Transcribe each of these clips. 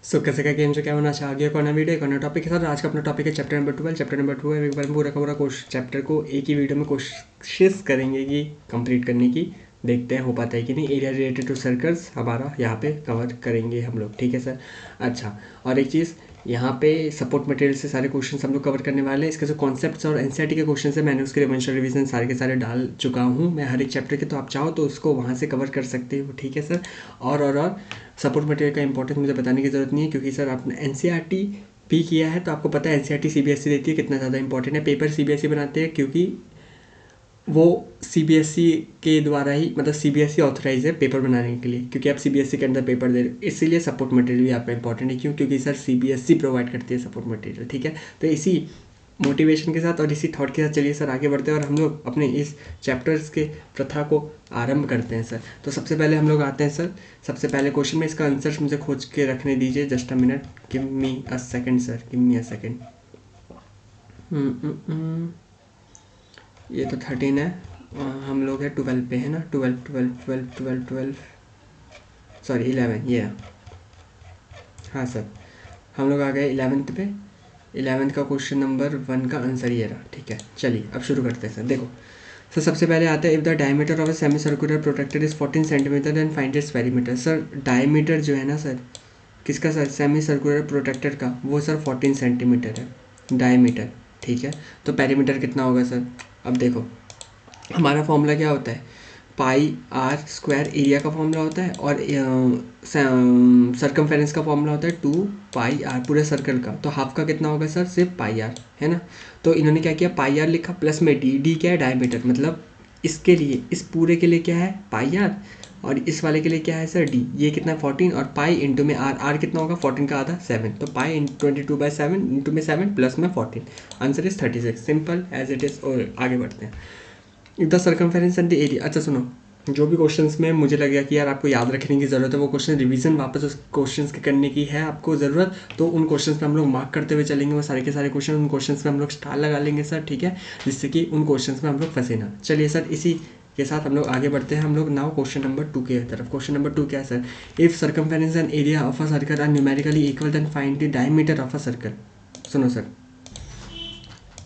कैसे का गेम से क्या होना अच्छा आ गया कौन वीडियो कौन टॉपिक के साथ। आज का अपना टॉपिक है चैप्टर नंबर 12। चैप्टर नंबर 12 एक बार पूरा का पूरा चैप्टर को एक ही वीडियो में कोशिश करेंगे कि कंप्लीट करने की। देखते हैं हो पाता है कि नहीं। एरिया रिलेटेड टू सर्कल्स हमारा यहाँ पे कवर करेंगे हम लोग, ठीक है सर। अच्छा, और एक चीज़ यहाँ पे सपोर्ट मटेरियल से सारे क्वेश्चन हम लोग कवर करने वाले हैं। इसके जो कॉन्सेप्ट्स और एनसीईआरटी के क्वेश्चन है मैंने उसके रिविजन रिवीजन सारे के सारे डाल चुका हूँ मैं हर एक चैप्टर के, तो आप चाहो तो उसको वहाँ से कवर कर सकते हो, ठीक है सर। और सपोर्ट मटेरियल का इंपॉर्टेंस मुझे बताने की ज़रूरत नहीं है, क्योंकि सर आपने एनसीईआरटी भी किया है तो आपको पता है एनसीईआरटी सीबीएसई देती है कितना ज़्यादा इंपॉर्टेंट है। पेपर सीबीएसई बनाते हैं क्योंकि वो सीबीएसई के द्वारा ही, मतलब सीबीएसई ऑथराइज है पेपर बनाने के लिए, क्योंकि आप सीबीएसई के अंदर पेपर दे रहे हो। इसीलिए सपोर्ट मटेरियल भी आपका इंपॉर्टेंट है। क्यों? क्योंकि सर सीबीएसई प्रोवाइड करती है सपोर्ट मटेरियल, ठीक है। तो इसी मोटिवेशन के साथ और इसी थॉट के साथ चलिए सर आगे बढ़ते हैं और हम लोग अपने इस चैप्टर्स के प्रथा को आरंभ करते हैं सर। तो सबसे पहले हम लोग आते हैं सर सबसे पहले क्वेश्चन में। इसका आंसर मुझे खोज के रखने दीजिए, just a minute, give me a second sir, give me a second. ये तो 13 है, हम लोग है 12 पे है ना, 12 12 12 12 12 सॉरी 11, ये है। हाँ सर, हम लोग आ गए 11th पे। 11th का क्वेश्चन नंबर 1 का आंसर ये रहा, ठीक है। चलिए अब शुरू करते हैं सर। देखो सर सबसे पहले आता है, if the diameter of a semi circular protractor is 14 centimetre then find its perimeter. Sir diameter जो है ना सर, किसका सर? सेमी सर्कुलर प्रोटेक्टर का, वो सर 14 सेंटीमीटर है डायमीटर, ठीक है। तो पेरीमीटर कितना होगा सर? अब देखो हमारा फॉर्मूला क्या होता है, पाई आर स्क्वायर एरिया का फॉर्मूला होता है, और सरकमफेरेंस का फॉर्मूला होता है 2 पाई आर पूरे सर्कल का। तो हाफ का कितना होगा सर? सिर्फ पाई आर, है ना। तो इन्होंने क्या किया, पाई आर लिखा प्लस में डी। डी क्या है? डायमीटर, मतलब इसके लिए, इस पूरे के लिए क्या है? पाई आर, और इस वाले के लिए क्या है सर? डी। ये कितना है? 14, और पाई इंटू में आर। आर कितना होगा? 14 का आधा 7, तो पाई 22/7 इंटू में 7 प्लस में 14, answer is 36। Simple as it is. और आगे बढ़ते हैं। If the circumference and the area. अच्छा सुनो, जो भी क्वेश्चंस में मुझे लगेगा कि यार आपको याद रखने की ज़रूरत है, वो क्वेश्चन रिवीजन वापस उस क्वेश्चंस के करने की है आपको ज़रूरत, तो उन क्वेश्चंस पे हम लोग मार्क करते हुए चलेंगे। वो सारे के सारे क्वेश्चन, उन क्वेश्चंस पे हम लोग स्टार लगा लेंगे सर, ठीक है, जिससे कि उन क्वेश्चंस में हम लोग फंसे ना। चलिए सर, इसी के साथ हम लोग आगे बढ़ते हैं। हम लोग नाउ क्वेश्चन नंबर 2 के तरफ। क्वेश्चन नंबर 2 क्या है sir? If circumference and area of a circle are numerically equal then find the diameter of a circle. सुनो सर।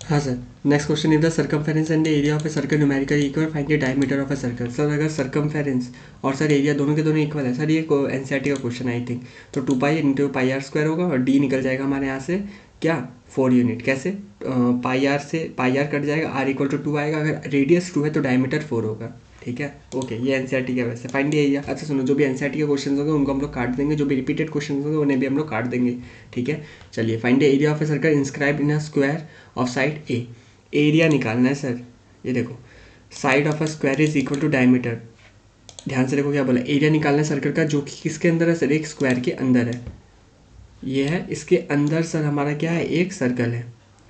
हाँ sir, next question, if the circumference and the area of a circle numerically equal find the diameter of a circle. Sir अगर circumference और sir area दोनों के दोनों equal है sir, ये NCERT का क्वेश्चन है आई थिंक, तो 2 pi into pi are square होगा, और डी निकल जाएगा हमारे यहाँ से क्या? 4 यूनिट। कैसे? पाई आर से पाई आर कट जाएगा, आर इक्वल टू 2 आएगा, अगर रेडियस 2 है तो डायमीटर 4 होगा, ठीक है। ओके, ये एनसीईआरटी का वैसे फाइंड द एरिया। अच्छा सुनो, जो भी एनसीईआरटी के क्वेश्चन होंगे उनको हम लोग काट देंगे, जो भी रिपीटेड क्वेश्चन होंगे उन्हें भी हम लोग काट देंगे, ठीक है। चलिए, find the area of a circle inscribed in a square of side a. Area निकालना है सर। ये देखो, side of a square is equal to diameter. ध्यान से देखो क्या बोला, एरिया निकालना है सर्कल का, जो कि किसके अंदर है सर? एक स्क्वायर के अंदर है। ये है, इसके अंदर सर हमारा क्या है? एक सर्कल है,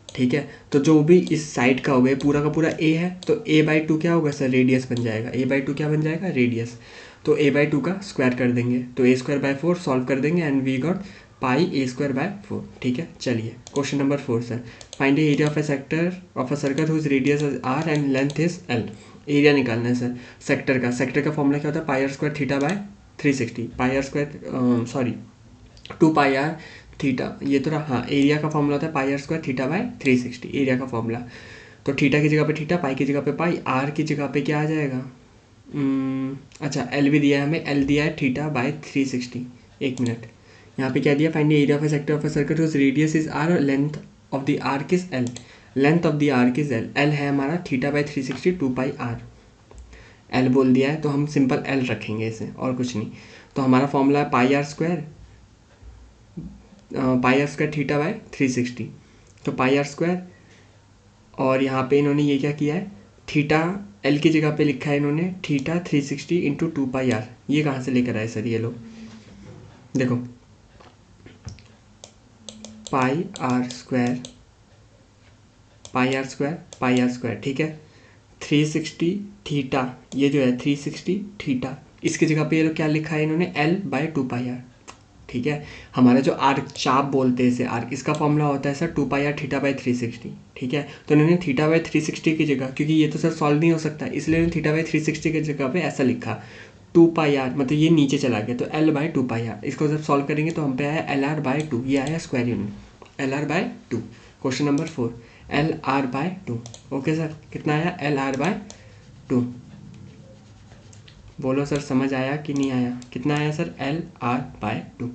ठीक है। तो जो भी इस साइड का होगा, पूरा का पूरा ए है, तो a/2 क्या होगा सर? रेडियस बन जाएगा। a/2 क्या बन जाएगा? रेडियस। तो a/2 का स्क्वायर कर देंगे, तो a²/4 सॉल्व कर देंगे, and we got pi a²/4, ठीक है। चलिए question number 4 sir, find the area of a sector of a circle whose radius is r and length is l। Area निकालना है सर सेक्टर का फॉर्मूला क्या होता है? Pi are square theta by 360, pi are square sorry 2 pi are theta, ये तो रहा। हाँ, एरिया का फॉर्मूला होता है pi are square theta by 360, area का फॉर्मूला। तो थीटा की जगह पे थीटा, पाई की जगह पे पाई, आर की जगह पे क्या आ जाएगा? अच्छा, एल भी दिया है हमें, एल दिया है थीटा बाय 360। एक मिनट, यहाँ पे क्या दिया? Find the area of a sector of a circle whose radius is r और length of the arc is l. Length of the arc is l. L है हमारा theta by 360 2 pi are. L बोल दिया है तो हम simple L रखेंगे इसे, और कुछ नहीं। तो हमारा फॉर्मूला है pi are square theta by 360, तो पाई आर स्क्वायर, और यहाँ पे इन्होंने ये क्या किया है? थीटा एल की जगह पे लिखा है इन्होंने थीटा 360 इंटू 2 पाई आर। ये कहाँ से लेकर आए सर ये लोग? देखो, pi are square pi are square, ठीक है। 360 थीटा, ये जो है 360 थीटा, इसकी जगह पे ये लोग क्या लिखा है इन्होंने? L/2 पाई आर, ठीक है। हमारा जो आर्क चाप बोलते हैं इसे आर्क, इसका फॉर्मूला होता है sir 2 pi are theta by 360, ठीक है। तो इन्होंने थीटा बाय 360 की जगह, क्योंकि ये तो सर सॉल्व नहीं हो सकता, इसलिए इन्होंने थीटा बाय 360 की जगह पे ऐसा लिखा टू पाई आर, मतलब ये नीचे चला गया तो L by two pi r. इसको जब सॉल्व करेंगे तो हम पे आया एल आर बाय टू, ये आया square unit L R by two. Question number 4 L R by two. Okay sir, कितना आया एल आर बाय टू। बोलो सर समझ आया कि नहीं आया, कितना आया sir L R by two.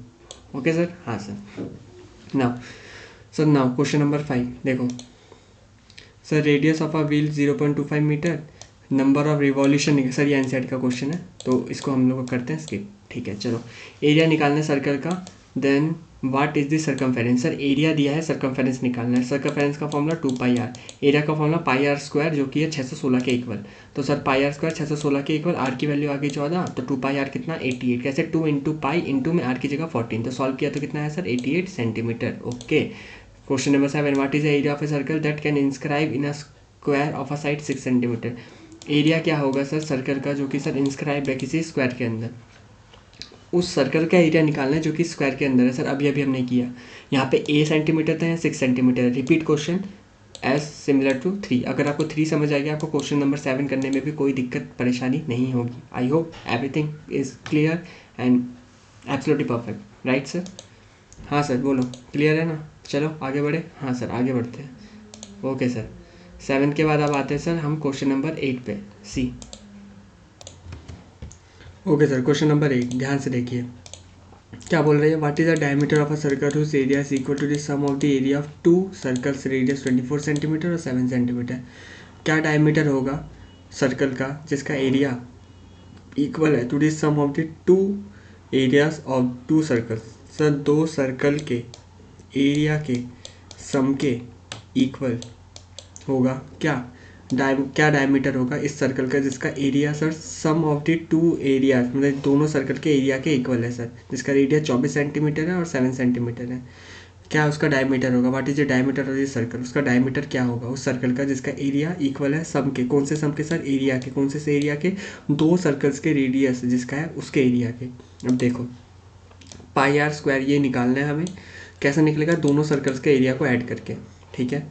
Okay sir, हाँ सर। नाउ क्वेश्चन नंबर 5 देखो sir, radius of a wheel 0.25 metre, number of revolution, sir ये एनसीईआरटी का क्वेश्चन है तो इसको हम लोग करते हैं स्किप। ठीक है चलो, एरिया निकालना है सर्कल का, then what is the circumference. Sir area दिया है, सर्कमफेरेंस निकालना है। सर्कमफेरेंस का फॉर्मूला 2 पाई आर, एरिया का फॉर्मूला पाई आर स्क्वायर जो कि है 616 के इक्वल। तो सर पाई आर स्क्वायर 616 के इक्वल, आर की वैल्यू आ गई 14, तो 2 पाई आर कितना 88। कैसे 2 इंटू पाई इंटू में आर की जगह 14, तो सॉल्व किया तो कितना है sir 88 centimetre. Okay, question number 7 what is the area of a circle that can inscribe in a square of a side 6 centimetre. Area क्या होगा सर सर्कल का जो कि सर इंस्क्राइब है किसी स्क्वायर के अंदर, उस सर्कल का एरिया निकालना है जो कि स्क्वायर के अंदर है। सर अभी हमने किया, यहाँ पे ए सेंटीमीटर था या 6 सेंटीमीटर है। Repeat question as similar to 3। अगर आपको 3 समझ आ गया, आपको क्वेश्चन नंबर 7 करने में भी कोई दिक्कत परेशानी नहीं होगी। I hope everything is clear and absolutely perfect, right sir. हाँ सर बोलो, क्लियर है ना। चलो आगे बढ़े। हाँ सर आगे बढ़ते हैं। ओके सर, 7 के बाद अब आते हैं सर हम क्वेश्चन नंबर 8 पे, C. Okay sir, question number 8 ध्यान से देखिए क्या बोल रही है। What is the diameter of a circle whose area is equal to the sum of the area of two circles radius 24 centimetre और 7 सेंटीमीटर। क्या डायमीटर होगा सर्कल का जिसका एरिया इक्वल है to the sum of the two areas of two circles. Sir दो circle के area के sum के इक्वल होगा क्या, क्या डायमीटर होगा इस सर्कल का जिसका area sir sum of the two area, मतलब दोनों सर्कल के एरिया के इक्वल है सर, जिसका रेडियस 24 सेंटीमीटर है और 7 सेंटीमीटर है। क्या उसका डायमीटर होगा, what is the diameter of this circle. उसका डायमीटर क्या होगा उस सर्कल का जिसका एरिया इक्वल है सम के, कौन से सम के सर एरिया के, कौन से एरिया के, दो सर्कल्स के रेडियस जिसका है उसके एरिया के। अब देखो पाई आर स्क्वायर ये निकालना है हमें, कैसे निकलेगा, दोनों सर्कल्स के एरिया को ऐड करके। ठीक है,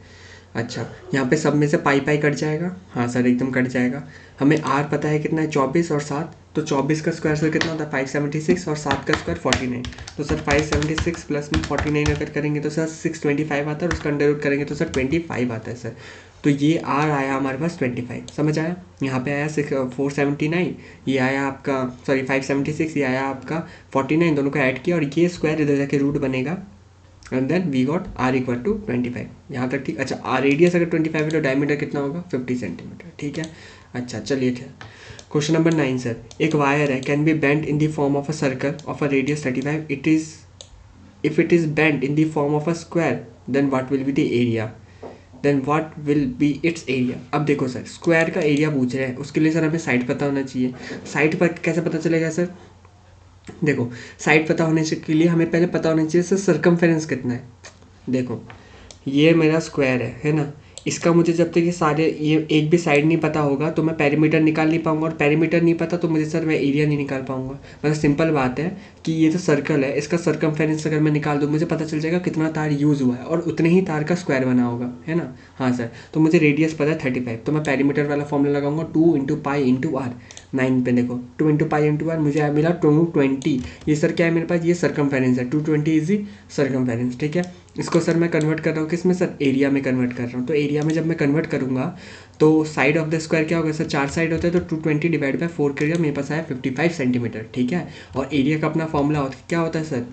अच्छा यहाँ पे सब में से पाई पाई कट जाएगा, हाँ सर एकदम कट जाएगा। हमें आर पता है कितना है 24 और 7, तो 24 का स्क्वायर सर कितना होता है 576 और 7 का स्क्वायर 49। तो सर 576 प्लस में 49 अगर करेंगे तो सर 625 आता है, और उसका अंडर रूट करेंगे तो सर 25 आता है सर। तो ये आर आया हमारे पास 25, समझ आया। यहाँ पे आया 479, ये आया आपका सॉरी 576, ये आया आपका 49, दोनों को ऐड किया और ये स्क्वायर इधर जाके रूट बनेगा and then we got R equal to 25। यहाँ तक ठीक। अच्छा आर रेडियस अगर 25 है तो डायमीटर कितना होगा 50 सेंटीमीटर। ठीक है, अच्छा चलिए ठीक। क्वेश्चन नंबर 9 सर, एक वायर है can be bend in the form of a circle of a radius 35, it is if it is bend in the form of a square then what will be the area, then what will be its area. अब देखो sir square का area पूछ रहे हैं, उसके लिए sir हमें side पता होना चाहिए। साइड पर कैसे पता चलेगा सर, देखो साइड पता होने के लिए हमें पहले पता होना चाहिए सर सर्कमफेरेंस कितना है। देखो ये मेरा स्क्वायर है ना, इसका मुझे जब तक ये सारे ये एक भी साइड नहीं पता होगा तो मैं पेरीमीटर निकाल नहीं पाऊंगा, और पेरीमीटर नहीं पता तो मुझे सर मैं एरिया नहीं निकाल पाऊंगा। मतलब सिंपल बात है कि ये जो सर्कल है इसका सर्कमफेरेंस अगर मैं निकाल दूँ मुझे पता चल जाएगा कितना तार यूज़ हुआ है और उतने ही तार का स्क्वायर बना होगा, है ना। हाँ सर, तो मुझे रेडियस पता है 35, तो मैं पेरीमीटर वाला फॉर्मूला लगाऊंगा 2 इंटू पाई इंटू आर। 9 पे देखो 2 इंटू पाई इंटू आर मुझे मिला 220। ये सर क्या है मेरे पास, ये सर्कमफेरेंस है, 220 इज दी सर्कमफेरेंस। ठीक है, इसको सर मैं कन्वर्ट कर रहा हूँ किस में सर, एरिया में कन्वर्ट कर रहा हूँ। तो एरिया में जब मैं कन्वर्ट करूँगा तो साइड ऑफ द स्क्वायर क्या होगा सर, 4 साइड होता है तो 220 डिवाइड बाय 4 करिएगा, मेरे पास आया 55 सेंटीमीटर। ठीक है, और एरिया का अपना फॉर्मूला होता है क्या होता है सर,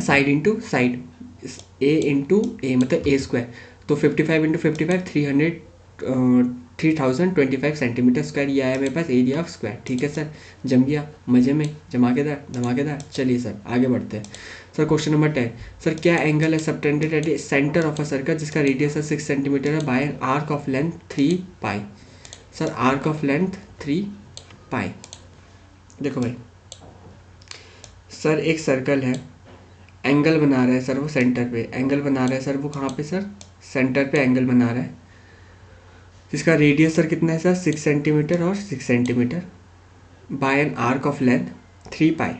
साइड इंटू साइड, ए इंटू ए मतलब ए स्क्वायर। तो 55 इंटू 55 3025 सेंटीमीटर स्क्वायर, ये आया मेरे पास एरिया ऑफ स्क्वायर। ठीक है सर, जम गया मजे में, जमाकेदार धमाकेदार। चलिए सर आगे बढ़ते हैं। सर क्वेश्चन नंबर 10 सर, क्या एंगल है subtended at the centre of a circle जिसका रेडियस है 6 सेंटीमीटर है by an arc of length 3 pi. Sir arc of length 3 pi. देखो भाई सर एक सर्कल है, एंगल बना रहा है सर वो सेंटर पे, एंगल बना रहा है सर वो कहाँ पे सर, सेंटर पे एंगल बना रहा है, जिसका रेडियस सर कितना है सर 6 सेंटीमीटर और 6 centimetre bye an arc of length 3 pi.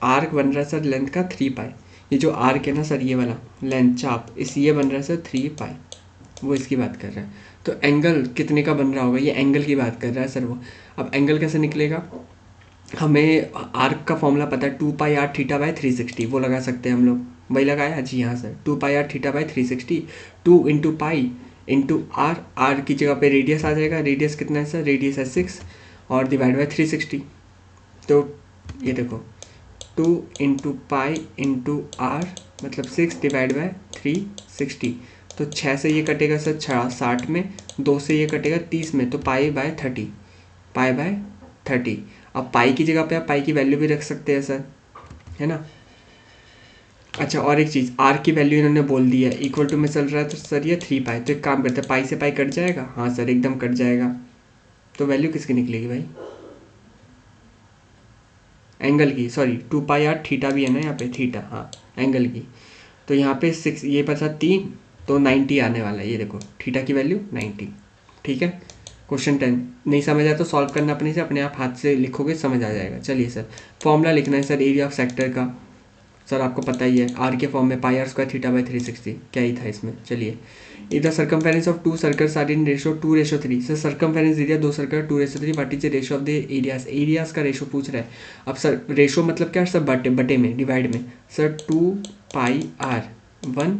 Arc बन रहा है सर लेंथ का 3 पाई। ये जो आर्क है ना सर ये वाला लेंथ चाप इस ये बन रहा है सर 3 पाई, वो इसकी बात कर रहा है। तो एंगल कितने का बन रहा होगा, ये एंगल की बात कर रहा है सर वो। अब एंगल कैसे निकलेगा, हमें आर्क का फॉर्मूला पता है 2πr θ/360, वो लगा सकते हैं हम लोग। वही लगाया जी हाँ सर, 2πr θ/360, 2 × π × आर की जगह पे रेडियस आ जाएगा। रेडियस कितना है सर? रेडियस है 6 और डिवाइड बाय 360। तो ये देखो 2 × π × r मतलब 6 डिवाइड बाय 360। तो 6 से ये कटेगा सर 60 में, 2 से ये कटेगा 30 में, तो π/30, π/30। अब पाई की जगह पे आप पाई की वैल्यू भी रख सकते हैं सर, है ना। अच्छा और एक चीज़, आर की वैल्यू इन्होंने बोल दी है इक्वल टू में चल रहा है, तो सर ये 3π। तो एक काम करते हैं, पाई से पाई कट जाएगा, हाँ सर एकदम कट जाएगा। तो वैल्यू किसकी निकलेगी भाई? एंगल की, सॉरी 2πr θ भी है ना यहाँ पे, थीटा, हाँ एंगल की। तो यहाँ पे 6 ये बचा 3, तो 90 आने वाला है। ये देखो थीटा की वैल्यू 90। ठीक है, क्वेश्चन 10 नहीं समझ आया तो सॉल्व करना अपने से, अपने आप हाथ से लिखोगे समझ आ जाएगा। चलिए सर, फॉर्मूला लिखना है सर एरिया ऑफ सेक्टर का। सर आपको पता ही है आर के फॉर्म में πr² θ/360, क्या ही था इसमें। चलिए, if the circumference of 2 circles are in ratio 2:3। Sir circumference area 2 circle 2:3, what is the ratio of the areas? Areas का रेशो पूछ रहा है। अब सर रेशो मतलब क्या है सर? बटे में, डिवाइड में। सर 2πr1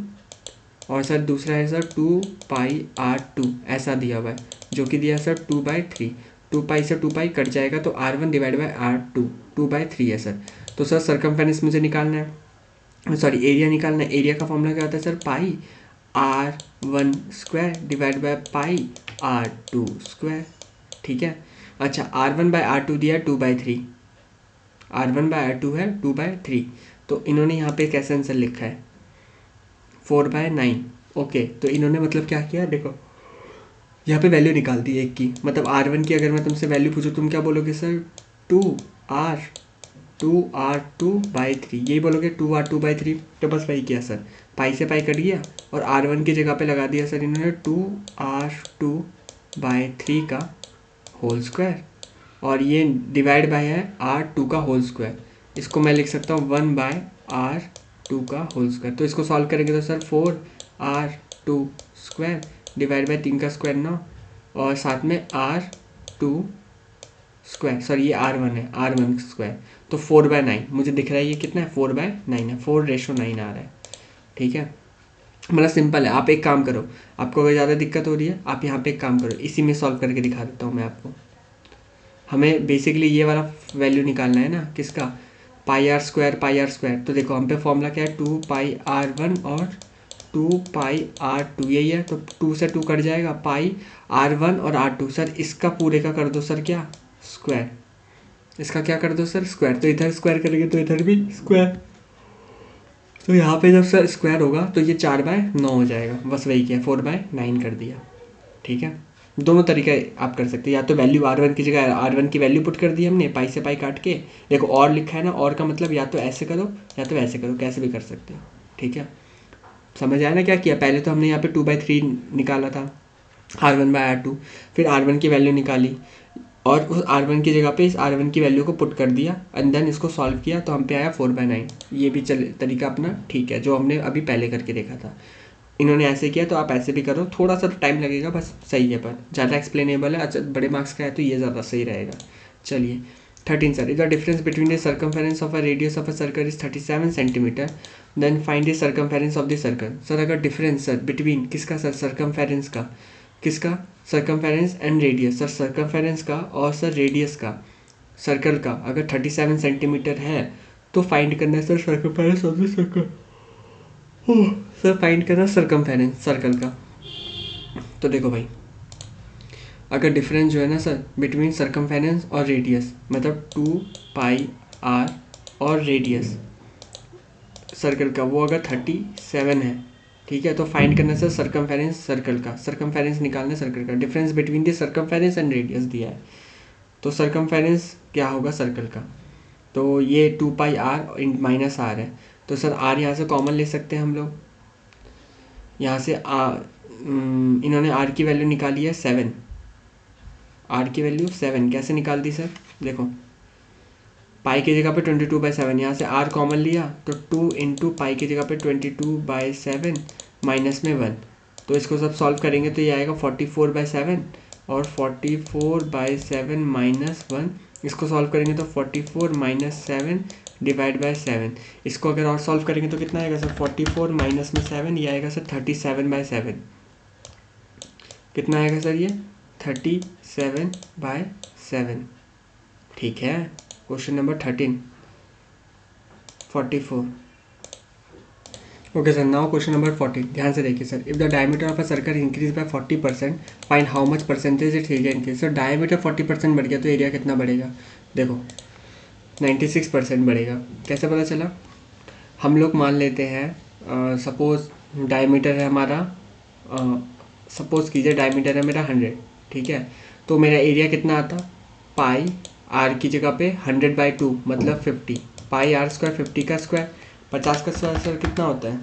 और सर दूसरा है सर 2πr2, ऐसा दिया हुआ है, जो कि दिया है सर 2/3। 2π से 2π कट जाएगा तो r1 डिवाइड बाई r2, 2/3 है सर। तो सर सर्कमफेरेंस मुझे निकालना है, सॉरी एरिया निकालना है। एरिया का फॉर्मूला क्या होता है sir? πr1² divide by πr2²। ठीक है, अच्छा r1/r2 दिया है 2/3, r1/r2 है 2/3। तो इन्होंने यहाँ पे कैसे आंसर लिखा है? 4/9। ओके, तो इन्होंने मतलब क्या किया, देखो यहाँ पे वैल्यू निकाल दी एक की, मतलब r1 की अगर मैं तुमसे वैल्यू पूछूँ तुम क्या बोलोगे सर? 2r2/3, यही बोलोगे 2r2/3। तो बस वही किया सर, पाई से पाई कट गया और r1 की जगह पे लगा दिया सर इन्होंने 2r2/3 का होल स्क्वायर, और ये डिवाइड बाय है r2 का होल स्क्वायर। इसको मैं लिख सकता हूँ 1/r2 का होल स्क्वायर। तो इसको सॉल्व करेंगे तो सर 4r2² डिवाइड बाई 3 का स्क्वायर 9, और साथ में r2², सॉरी ये r1 है, r1²। तो 4/9 मुझे दिख रहा है, ये कितना है? 4/9 है, 4:9 आ रहा है। ठीक है, मतलब सिंपल है। आप एक काम करो, आपको अगर ज़्यादा दिक्कत हो रही है आप यहाँ पे एक काम करो, इसी में सॉल्व करके दिखा देता हूँ मैं आपको। हमें बेसिकली ये वाला वैल्यू निकालना है ना, किसका? πr²। तो देखो हम पे फॉर्मूला क्या है? 2πr1 और 2πr2, यही है। तो 2 से 2 कट जाएगा, πr1 और r2। सर इसका पूरे का कर दो सर क्या? स्क्वायर। इसका क्या कर दो सर? स्क्वायर। तो इधर स्क्वायर करेंगे तो इधर भी स्क्वायर। तो यहाँ पे जब सर स्क्वायर होगा तो ये 4/9 हो जाएगा। बस वही किया, 4/9 कर दिया। ठीक है, दोनों तरीके आप कर सकते हैं। या तो वैल्यू r1 की जगह r1 की वैल्यू पुट कर दी हमने, पाई से पाई काट के। देखो और लिखा है ना, और का मतलब या तो ऐसे करो या तो ऐसे करो, कैसे भी कर सकते हो। ठीक है, समझ आया ना क्या किया? पहले तो हमने यहाँ पे 2/3 निकाला था, r1/r2, फिर r1 की वैल्यू निकाली और उस r1 की जगह पे इस r1 की वैल्यू को पुट कर दिया एंड देन इसको सॉल्व किया, तो हम पे आया 4/9। ये भी चल तरीका अपना ठीक है, जो हमने अभी पहले करके देखा था। इन्होंने ऐसे किया तो आप ऐसे भी करो, थोड़ा सा टाइम लगेगा बस, सही है, पर ज़्यादा एक्सप्लेनेबल है। अच्छा बड़े मार्क्स का है तो ये ज़्यादा सही रहेगा। चलिए 13 sir, if the difference between the circumference of a radius of a circle is 37 centimetre, then find the circumference of the circle. Sir अगर डिफरेंस सर बिटवीन किसका सर? सर्कमफेरेंस का, किसका? Circumference and radius. Sir circumference का और sir radius का circle का अगर 37 centimetre है तो फाइंड करना है sir circumference of the circle. Sir find करना सर्कमफेरेंस सर्कल का। तो देखो भाई, अगर डिफरेंस जो है ना सर बिटवीन सर्कमफेरेंस और रेडियस, मतलब 2πr और रेडियस सर्कल का, वो अगर 37 है, ठीक है, तो फाइंड करना सर सर्कमफेरेंस सर्कल का। सर्कमफेरेंस निकालना है सर्कल का। Difference between the circumference and radius दिया है, तो सर्कमफेरेंस क्या होगा सर्कल का? तो ये 2πr माइनस r है, तो सर r यहाँ से कॉमन ले सकते हैं हम लोग। यहाँ से इन्होंने r की वैल्यू निकाली है 7, r की वैल्यू 7 कैसे निकाल दी सर? देखो पाई की जगह पे 22/7, यहाँ से r कॉमन लिया तो 2 × पाई की जगह पे 22/7 माइनस में 1, तो इसको सब सॉल्व करेंगे तो ये आएगा 44/7 और 44/7 माइनस 1 इसको सॉल्व करेंगे तो 44 माइनस 7 डिवाइड बाय 7। इसको अगर और सॉल्व करेंगे तो कितना आएगा सर, 44 माइनस में 7, ये आएगा सर 37/7। कितना आएगा सर ये 37/7। ठीक है, question number 13 44। Okay sir, now question number 14। ध्यान से देखिए sir, if the diameter of a circle increase by 40%, find how much percentage it's area increase. Sir diameter 40% बढ़ गया तो एरिया कितना बढ़ेगा, देखो 96% बढ़ेगा। कैसे पता चला, हम लोग मान लेते हैं सपोज डायमीटर है हमारा, सपोज कीजिए डायमीटर है मेरा 100, ठीक है, तो मेरा एरिया कितना आता, पाई आर की जगह पे 100/2 मतलब 50, पाई आर स्क्वायर 50 का स्क्वायर, 50 का स्क्वायर सर कितना होता है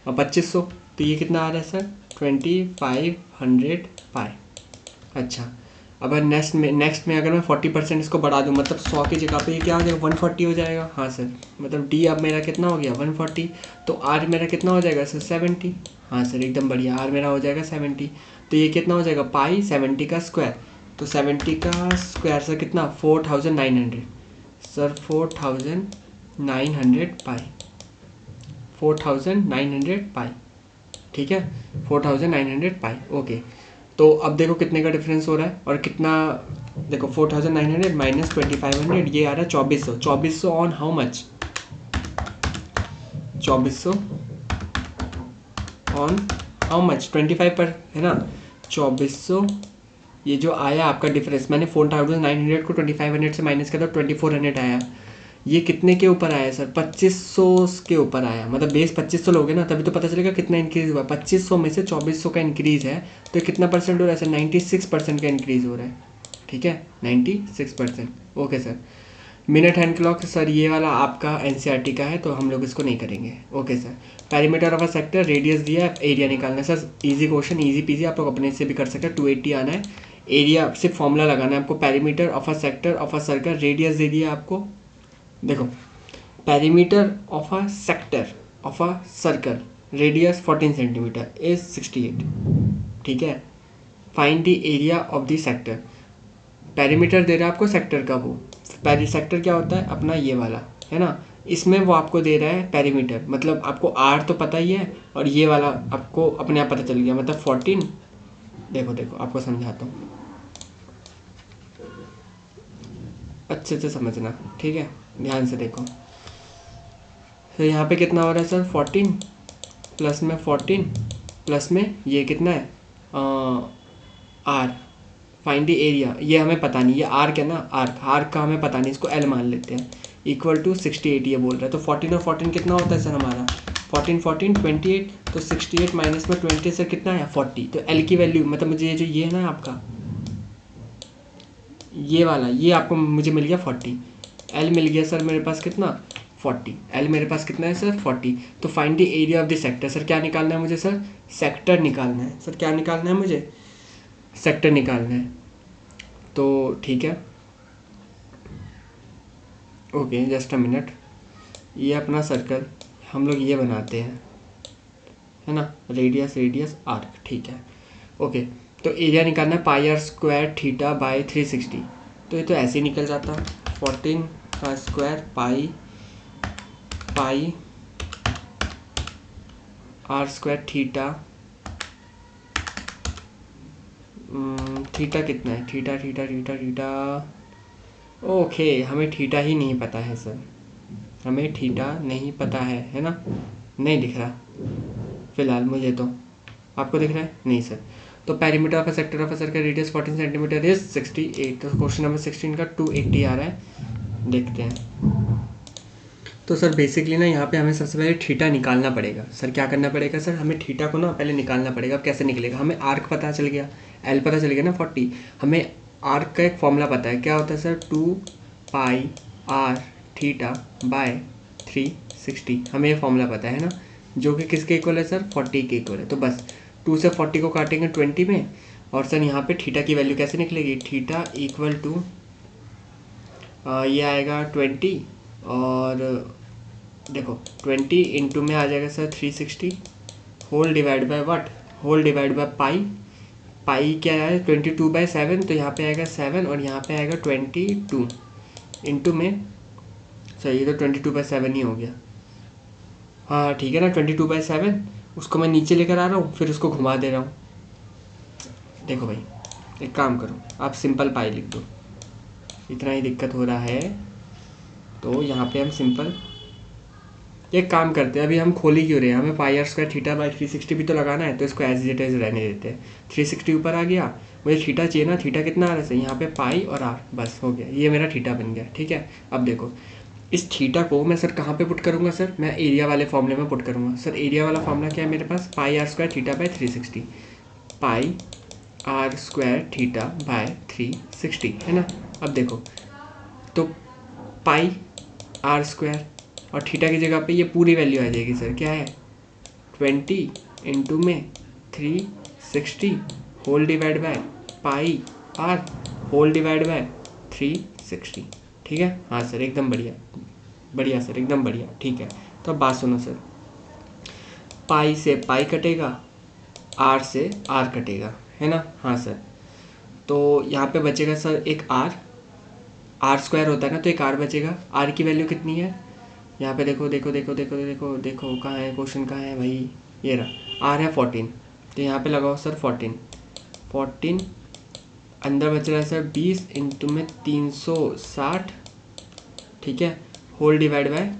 2500, तो ये कितना आ रहा है सर 2500 पाई। अच्छा, अब नेक्स्ट में अगर मैं 40% इसको बढ़ा दूँ, मतलब 100 की जगह पे ये क्या हो जाएगा 140 हो जाएगा। हाँ सर, मतलब डी अब मेरा कितना हो गया 140, तो आर मेरा कितना हो जाएगा सर 70। हाँ सर एकदम बढ़िया, आर मेरा हो जाएगा 70, तो ये कितना हो जाएगा पाई 70 का स्क्वायर, तो 70 का स्क्वायर सर कितना 4900, सर 4900 पाई, 4900 पाई, ठीक है 4900 पाई। ओके, तो अब देखो कितने का डिफरेंस हो रहा है और कितना, देखो 4900 माइनस 2500, ये आ रहा है 2400। 2400 on how much, 2400 on how much 25 पर, है ना। 2400 ये जो आया आपका डिफरेंस, मैंने 4900 को 2500 से माइनस किया तो 2400 आया। ये कितने के ऊपर आया सर 2500 के ऊपर आया, मतलब बेस 2500 लोगे ना तभी तो पता चलेगा कितना इंक्रीज हुआ। 2500 में से 2400 का इंक्रीज है तो कितना परसेंट हो रहा है सर 96% का इंक्रीज हो रहा है, ठीक है 96%। Okay sir, minute hand clock sir ये वाला आपका एनसीईआरटी का है तो हम लोग इसको नहीं करेंगे। Okay sir, perimeter of a sector, radius दिया है, एरिया निकालना है sir, easy question, easy PG, आप लोग अपने से भी कर सकते हैं। 280 आना है, एरिया सिर्फ फॉर्मूला लगाना है आपको, perimeter of a sector of a circle, radius दे दिया आपको। देखो perimeter of a sector of a circle, radius 14 centimetre is 68, ठीक है। Find the area of the sector, perimeter दे रहा है आपको सेक्टर का, वो पेरी सेक्टर क्या होता है अपना ये वाला, है ना, इसमें वो आपको दे रहा है पेरीमीटर, मतलब आपको आर तो पता ही है और ये वाला आपको अपने आप पता चल गया, मतलब 14। देखो आपको समझाता हूँ अच्छे से समझना, ठीक है, ध्यान से देखो। तो यहाँ पे कितना हो रहा है सर 14 प्लस में 14 प्लस में ये कितना है आर, फाइंड द एरिया, ये हमें पता नहीं, ये आर क्या ना, आर का हमें पता नहीं, इसको एल मान लेते हैं, इक्वल टू 68 ये बोल रहा है। तो 14 और 14 कितना होता है सर हमारा 14 14 28, तो 68 माइनस में 20 सर कितना है 40। तो एल की वैल्यू मतलब मुझे ये जो ये है ना आपका ये वाला, ये आपको मुझे मिल गया 40, एल मिल गया सर मेरे पास कितना 40, एल मेरे पास कितना है सर 40। तो find the area of the sector, sir क्या निकालना है मुझे सर सेक्टर निकालना है, सर क्या निकालना है मुझे सेक्टर निकालना है। तो ठीक है, ओके जस्ट अ मिनट, ये अपना सर्कल हम लोग ये बनाते हैं, है ना, रेडियस रेडियस आर्क, ठीक है। ओके, तो एरिया निकालना है pi are square theta by 360, तो ये तो ऐसे ही निकल जाता 14 का square pi are square theta, theta कितना है theta theta theta theta, okay हमें थीटा ही नहीं पता है सर, हमें थीटा नहीं पता है ना, नहीं दिख रहा फिलहाल मुझे, तो आपको दिख रहा है नहीं सर। तो perimeter of a sector of a circle radius 14 centimetre is 68, तो क्वेश्चन नंबर 16 का 280 आ रहा है, देखते हैं। तो सर बेसिकली ना यहाँ पे हमें सबसे पहले थीटा निकालना पड़ेगा। सर क्या करना पड़ेगा सर, हमें थीटा को ना पहले निकालना पड़ेगा। अब कैसे निकलेगा, हमें आर्क पता चल गया, एल पता चल गया ना 40, हमें आर्क का एक फॉर्मूला पता है, क्या होता है sir 2 pi are theta by 360, हमें ये फॉर्मूला पता है ना, जो कि किसके इक्वल है सर 40 के इक्वल है। तो बस 2 से 40 को काटेंगे 20 में, और सर यहाँ पे थीटा की वैल्यू कैसे निकलेगी, थीटा इक्वल टू ये आएगा 20, और देखो 20 इंटू में आ जाएगा sir 360 whole divide by what, whole divide by pi, pi क्या है 22/7, तो यहाँ पे आएगा 7 और यहाँ पे आएगा 22 इंटू में, सही ये तो 22/7 ही हो गया। हाँ ठीक है ना, 22/7 उसको मैं नीचे लेकर आ रहा हूँ, फिर उसको घुमा दे रहा हूँ। देखो भाई एक काम करो, आप सिंपल पाई लिख दो, इतना ही दिक्कत हो रहा है तो यहाँ पे हम सिंपल एक काम करते हैं, अभी हम खोल ही क्यों रहे हैं, हमें पाई आर स्क्वायर थीटा बाई 360 भी तो लगाना है, तो इसको एज इट इज रहने देते हैं। 360 ऊपर आ गया, मुझे थीटा चाहिए ना, थीटा कितना आ रहा है, यहाँ पे पाई और आर, बस हो गया, ये मेरा थीटा बन गया। ठीक है, अब देखो इस थीटा को मैं सर कहाँ पे पुट करूँगा, सर मैं एरिया वाले फॉर्मूले में पुट करूँगा। सर एरिया वाला फॉर्मूला क्या है मेरे पास, pi are square theta by 360, pi are square theta by 360 है ना। अब देखो तो पाई आर स्क्वायर और थीटा की जगह पे ये पूरी वैल्यू आ जाएगी सर, क्या है 20 इंटू में 360 whole divide by pi R whole divide by 360। ठीक है, हाँ सर एकदम बढ़िया, बढ़िया सर एकदम बढ़िया। ठीक है, तो अब बात सुनो सर, पाई से पाई कटेगा, आर से आर कटेगा, है ना। हाँ सर, तो यहाँ पे बचेगा सर एक आर स्क्वायर होता है ना, तो एक आर बचेगा। आर की वैल्यू कितनी है, यहाँ पे देखो देखो देखो देखो देखो देखो कहाँ है क्वेश्चन, कहाँ है भाई, ये रहा, आर है 14, तो यहाँ पे लगाओ सर 14 अंदर बच रहा है सर 20 इंटू में 360, ठीक है, होल डिवाइड बाय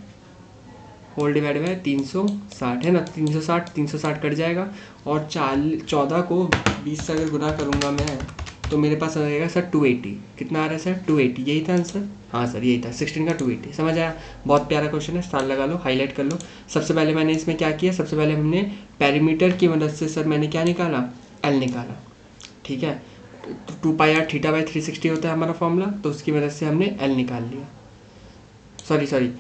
360 है ना, 360 कट जाएगा, और 14 को 20 से अगर गुना करूँगा मैं तो मेरे पास आ जाएगा सर 280। कितना आ रहा है सर 280, यही था आंसर। हाँ सर यही था, 16 का 280। समझ आया, बहुत प्यारा क्वेश्चन है, स्टार लगा लो, हाईलाइट कर लो। सबसे पहले मैंने इसमें क्या किया, सबसे पहले हमने पैरीमीटर की मदद से सर मैंने क्या निकाला, एल निकाला। ठीक है, 2 पाई आर थीटा बाई 360 होता है हमारा फॉर्मूला, तो उसकी मदद से हमने एल निकाल लिया। सॉरी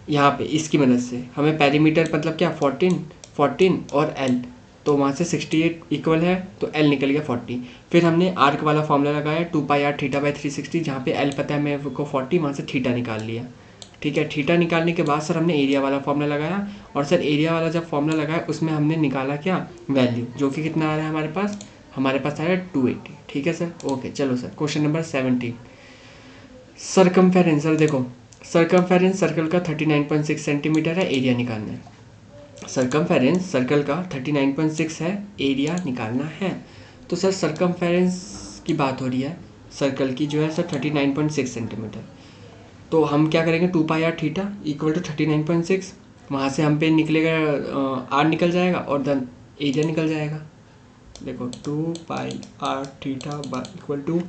यहाँ पे इसकी मदद से हमें पैरीमीटर मतलब क्या 14 और एल, तो वहाँ से 68 इक्वल है, तो एल निकल गया 40। फिर हमने आर्क वाला फॉर्मूला लगाया 2 पाई आर थीटा बाई 360, जहाँ पे एल पता है मेरे को 40, वहाँ से थीटा निकाल लिया। ठीक है, थीटा निकालने के बाद सर हमने एरिया वाला फॉर्मूला लगाया, और सर एरिया वाला जब फॉर्मूला लगाया उसमें हमने निकाला क्या, वैल्यू, जो कि कितना आ रहा है हमारे पास आया 280। ठीक है सर, ओके चलो sir, question number 17, circumference. Sir देखो सरकमफेरेंस सर्कल का 39.6 सेंटीमीटर है, एरिया निकालना है। सरकमफेरेंस सर्कल का 39.6 है, एरिया निकालना है। तो सर सरकमफेरेंस की बात हो रही है, सर्कल की जो है सर 39.6 सेंटीमीटर, तो हम क्या करेंगे 2 pi are theta equal to 39.6, वहाँ से हम पे निकलेगा आर निकल जाएगा और देन एरिया निकल जाएगा। देखो 2 pi are theta equal to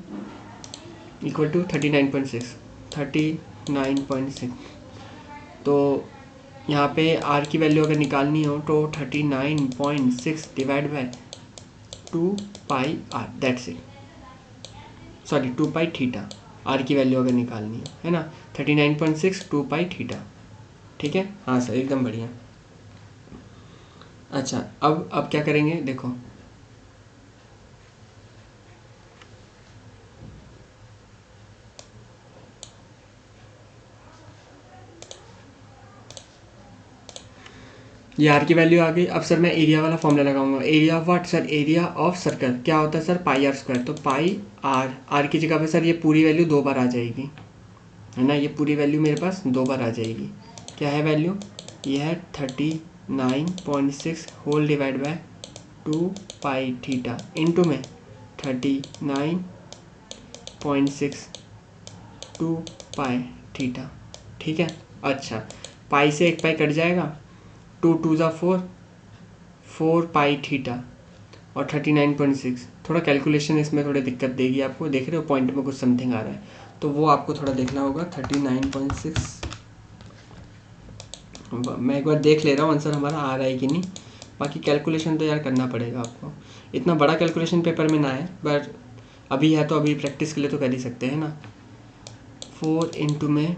39.6, तो यहाँ पे आर की वैल्यू अगर निकालनी हो तो 39.6 divide by 2 pi R, that's it, sorry 2 pi theta, R की वैल्यू अगर निकालनी है ना, 39.6 2 पाई थीटा। ठीक है, हाँ सर एकदम बढ़िया। अच्छा अब क्या करेंगे, देखो ये आर की वैल्यू आ गई। अब सर मैं एरिया वाला फॉर्मूला लगाऊंगा, area of what sir, area of circle क्या होता है सर, पाई आर स्क्वायर, तो पाई आर की जगह पे सर ये पूरी वैल्यू 2 बार आ जाएगी, है ना, ये पूरी वैल्यू मेरे पास 2 बार आ जाएगी। क्या है वैल्यू, ये है 39.6 whole divide by 2 pi theta into में 39.6 2 पाई थीटा। ठीक है, अच्छा पाई से एक पाई कट जाएगा, 2 2 ज़ा 4 पाई थीटा और 39.6। थोड़ा कैलकुलेशन इसमें थोड़ी दिक्कत देगी आपको, देख रहे हो पॉइंट में कुछ समथिंग आ रहा है, तो वो आपको थोड़ा देखना होगा। 39.6 मैं एक बार देख ले रहा हूँ आंसर हमारा आ रहा है कि नहीं, बाकी कैलकुलेशन तो यार करना पड़ेगा आपको, इतना बड़ा कैलकुलेशन पेपर में ना है, बट अभी है तो अभी प्रैक्टिस के लिए तो कर ही सकते हैं ना। 4 इंटू में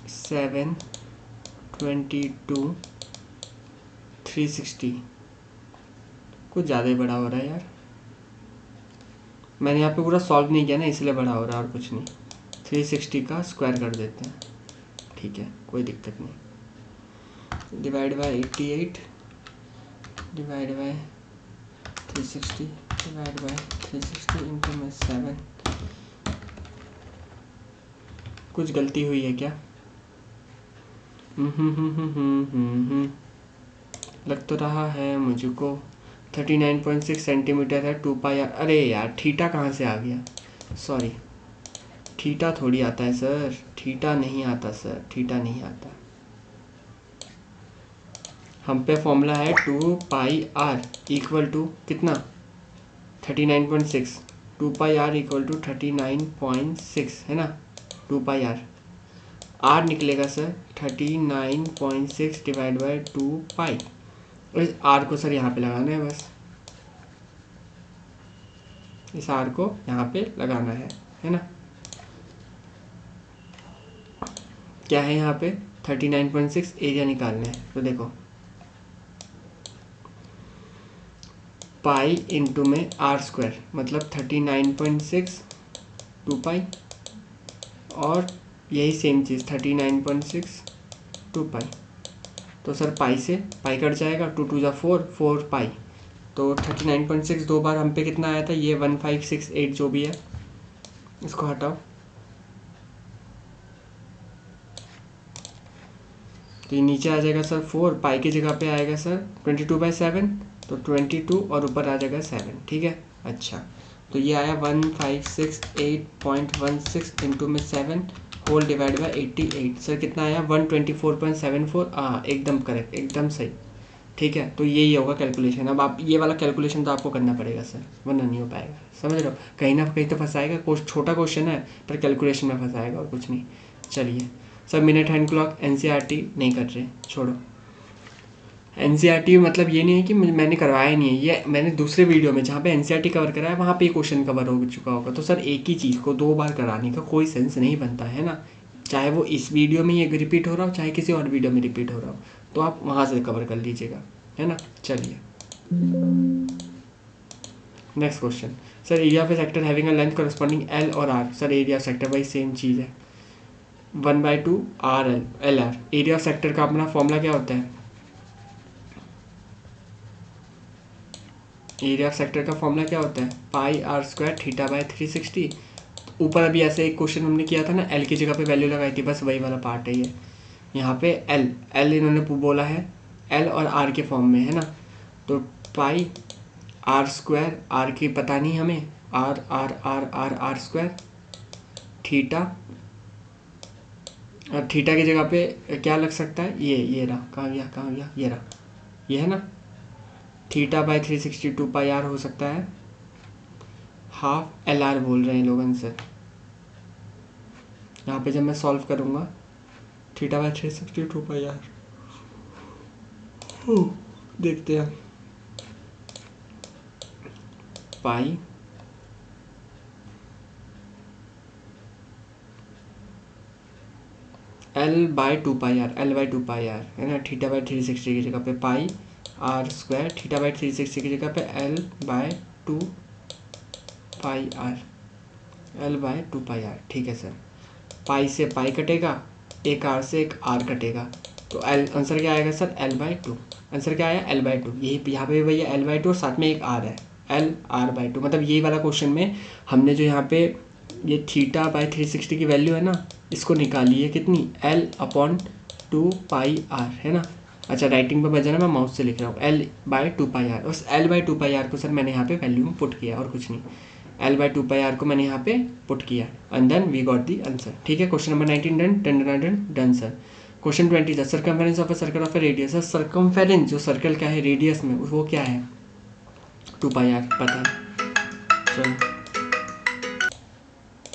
7 22 360, कुछ ज़्यादा ही बड़ा हो रहा है यार, मैंने यहाँ पे पूरा सॉल्व नहीं किया ना इसलिए बड़ा हो रहा है और कुछ नहीं। 360 का स्क्वायर कर देते हैं, ठीक है कोई दिक्कत नहीं, divide by 88 divide by 360 divide by 360 into में 7। कुछ गलती हुई है क्या? लग तो रहा है मुझको। 39.6 सेंटीमीटर है, 2 पाई आर। अरे यार थीटा कहाँ से आ गया? सॉरी, थीटा थोड़ी आता है सर, थीटा नहीं आता सर, थीटा नहीं आता। हम पे फॉर्मूला है 2 पाई आर इक्वल टू कितना? 39.6। 2 पाई आर इक्वल टू 39.6 है ना। 2 पाई आर, आर निकलेगा सर 39.6 डिवाइड बाई 2 पाई। और इस आर को सर यहाँ पे लगाना है, बस इस आर को यहाँ पे लगाना है ना। क्या है यहाँ पे? 39.6 एरिया निकालना है। तो देखो पाई इंटू में आर स्क्वायर मतलब 39.6 2 पाई, और यही सेम चीज़ 39.6 2 पाई। तो सर पाई से पाई कट जाएगा, 2 2 जा 4, 4 पाई। तो 39.6 दो बार हम पे कितना आया था? ये 1568 जो भी है, इसको हटाओ। तो ये नीचे आ जाएगा सर 4, पाई की जगह पे आएगा सर 22/7, तो 22 और ऊपर आ जाएगा 7। ठीक है, अच्छा तो ये आया 1568.16 इंटू में 7 होल डिवाइड बाई 88। सर कितना आया? 124.74। हाँ एकदम करेक्ट, एकदम सही। ठीक है, तो यही होगा कैलकुलेशन। अब आप ये वाला कैलकुलेशन तो आपको करना पड़ेगा सर, वरना नहीं हो पाएगा। समझ रहे हो? कहीं ना कहीं तो फंसाएगा, छोटा क्वेश्चन है पर कैलकुलेशन में फंसाएगा और कुछ नहीं। चलिए sir, minute hand clock NCERT नहीं कर रहे, छोड़ो। एनसीईआरटी मतलब ये नहीं है कि मैंने करवाया नहीं है, ये मैंने दूसरे वीडियो में जहाँ पे एनसीईआरटी कवर कराया वहाँ पे क्वेश्चन कवर हो चुका होगा। तो सर एक ही चीज़ को 2 बार कराने का कोई सेंस नहीं बनता है ना, चाहे वो इस वीडियो में ये रिपीट हो रहा हो, चाहे किसी और वीडियो में रिपीट हो रहा हो, तो आप वहाँ से कवर कर लीजिएगा, है ना। चलिए next question. Sir area of a sector having a length corresponding L और आर। सर एरिया सेक्टर भाई सेम चीज़ है, 1/2 R L L R. Area of sector का अपना फॉर्मूला क्या होता है? एरिया ऑफ सेक्टर का फॉर्मूला क्या होता है? Pi are square theta by 360। ऊपर अभी ऐसे एक क्वेश्चन हमने किया था ना, एल की जगह पे वैल्यू लगाई थी, बस वही वाला पार्ट है ये। यहाँ पे एल एल इन्होंने बोला है एल और आर के फॉर्म में, है ना। तो पाई आर स्क्वायर, आर की पता नहीं हमें, R R R R R square theta, और थीटा की जगह पे क्या लग सकता है? ये रहा, कहाँ गया कहाँ गया, ये रहा, ये है ना। थीटा बाय 360 पाई आर हो सकता है, हाफ एल आर बोल रहे हैं लोग आंसर। यहाँ पे जब मैं सॉल्व करूँगा थीटा बाय 360 पाई आर, देखते हैं। Pi L by 2 pi are, L by 2 pi R है ना। थीटा बाय 360 की जगह पे pi are square, theta by 360 की जगह पे L by 2 pi are, L by 2 pi R. ठीक है सर, पाई से पाई कटेगा, एक आर से एक आर कटेगा, तो एल आंसर क्या आएगा सर? L by 2। आंसर क्या आया? L by 2। यही यहाँ पे भी भैया एल बाय 2 और साथ में एक आर है, एल आर बाय 2। मतलब यही वाला क्वेश्चन में हमने जो यहाँ पे ये थीटा बाय 360 की वैल्यू है ना, इसको निकाली है कितनी? एल अपॉन 2 पाई आर, है ना। अच्छा राइटिंग पे बजाना, मैं माउस से लिख रहा हूँ, एल बाय 2 पाई आर। उस एल बाय 2 पाई आर को सर मैंने यहाँ पे वैल्यू में पुट किया और कुछ नहीं। एल बाय 2 पाई आर को मैंने यहाँ पे पुट किया and then we got the answer. ठीक है, question number 19 done, 10 done done sir. Question 20 था circumference of a circle of a radius. Sir circumference जो सर्कल का है रेडियस में, वो क्या है? 2 पाई आर, पता है। चलो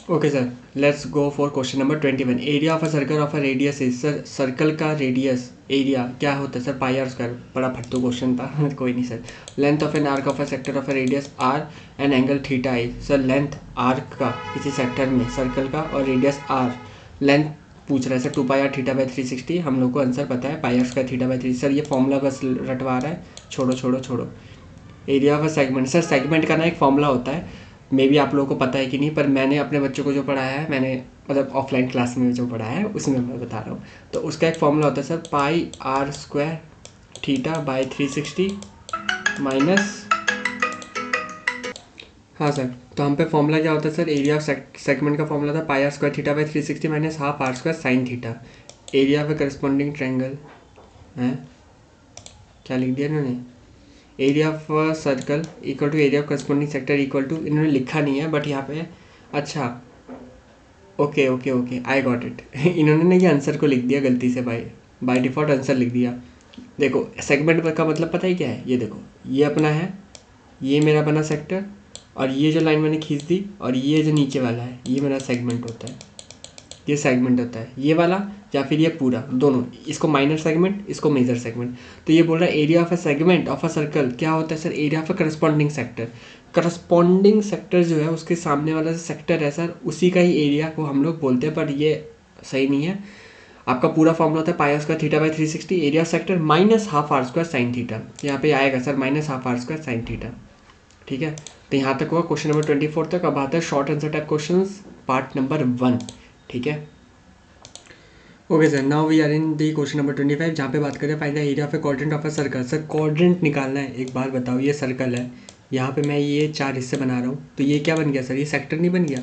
okay sir, let's go for question number 21। Area of a circle of a radius is. Sir circle का रेडियस एरिया क्या होता है सर? Pi are square. बड़ा फट्टू क्वेश्चन था कोई नहीं sir. Length of an arc of a sector of a radius R and angle theta is. Sir length arc का किसी सेक्टर में सर्कल का और रेडियस आर, लेंथ पूछ रहा है sir 2 pi are theta by 360। हम लोग को आंसर पता है pi are square theta by 3। Sir ये फॉर्मूला बस रटवा रहा है, छोड़ो छोड़ो छोड़ो। Area of a segment. Sir segment का ना एक फॉर्मूला होता है, मे भी आप लोगों को पता है कि नहीं, पर मैंने अपने बच्चों को जो पढ़ाया है, मैंने मतलब ऑफलाइन क्लास में जो पढ़ाया है उसमें मैं बता रहा हूँ। तो उसका एक फॉर्मूला होता है sir pi are square theta by 360 minus हाँ सर, तो हम पे फॉर्मूला क्या होता है सर, एरिया ऑफ सेगमेंट का फॉर्मूला था pi are square theta by 360 minus half r square sine theta. Area of a corresponding triangle है, क्या लिख दिया इन्होंने, area of circle equal to area of corresponding sector equal to, इन्होंने लिखा नहीं है बट यहाँ पे, अच्छा okay okay okay I got it. इन्होंने ना ये आंसर को लिख दिया गलती से, बाय डिफ़ॉल्ट आंसर लिख दिया। देखो सेगमेंट का मतलब पता ही क्या है, ये देखो ये अपना है, ये मेरा बना सेक्टर, और ये जो लाइन मैंने खींच दी और ये जो नीचे वाला है ये मेरा सेगमेंट होता है, ये सेगमेंट होता है ये वाला, या फिर ये पूरा दोनों, इसको माइनर सेगमेंट इसको मेजर सेगमेंट। तो ये बोल रहा है area of a segment of a circle क्या होता है sir, area of a corresponding sector. Corresponding sector जो है उसके सामने वाला जो सेक्टर है सर उसी का ही एरिया को हम लोग बोलते हैं, पर ये सही नहीं है। आपका पूरा फॉर्मूला होता है pi are square theta by 360 area sector minus half r square sine theta, यहाँ पे आएगा sir minus half r square sine theta. ठीक है, तो यहाँ तक हुआ क्वेश्चन नंबर 24 तक। अब आता है short answer type question part number 1। ठीक है, okay sir, now we are in the question number 25 जहाँ पे बात करें find the area of a quadrant of a circle. Sir quadrant निकालना है, एक बात बताओ, ये सर्कल है, यहाँ पे मैं ये 4 हिस्से बना रहा हूँ, तो ये क्या बन गया सर, ये सेक्टर नहीं बन गया।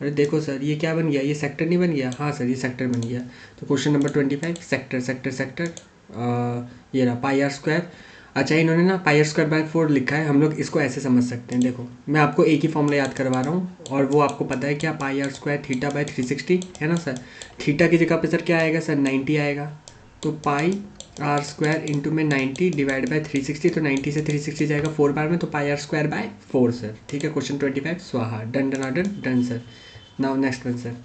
अरे देखो सर ये क्या बन गया, ये सेक्टर नहीं बन गया। हाँ सर ये सेक्टर बन गया। तो question number 25 sector sector sector ये रहा पाई आर स्क्वायर। अच्छा इन्होंने ना पाई आर स्क्वायर बाय 4 लिखा है, हम लोग इसको ऐसे समझ सकते हैं। देखो मैं आपको एक ही फॉर्मूला याद करवा रहा हूँ और वो आपको पता है क्या, पाई आर स्क्वायर थीटा बाय 360 है ना सर। थीटा की जगह पे सर क्या आएगा सर, 90 आएगा। तो पाई आर स्क्वायर इंटू में 90 डिवाइड बाय 360, तो 90 से 360 जाएगा 4 बार में, तो pi are square by 4 sir. ठीक है, क्वेश्चन 25 स्वाहा, done done done done sir. Now next one sir,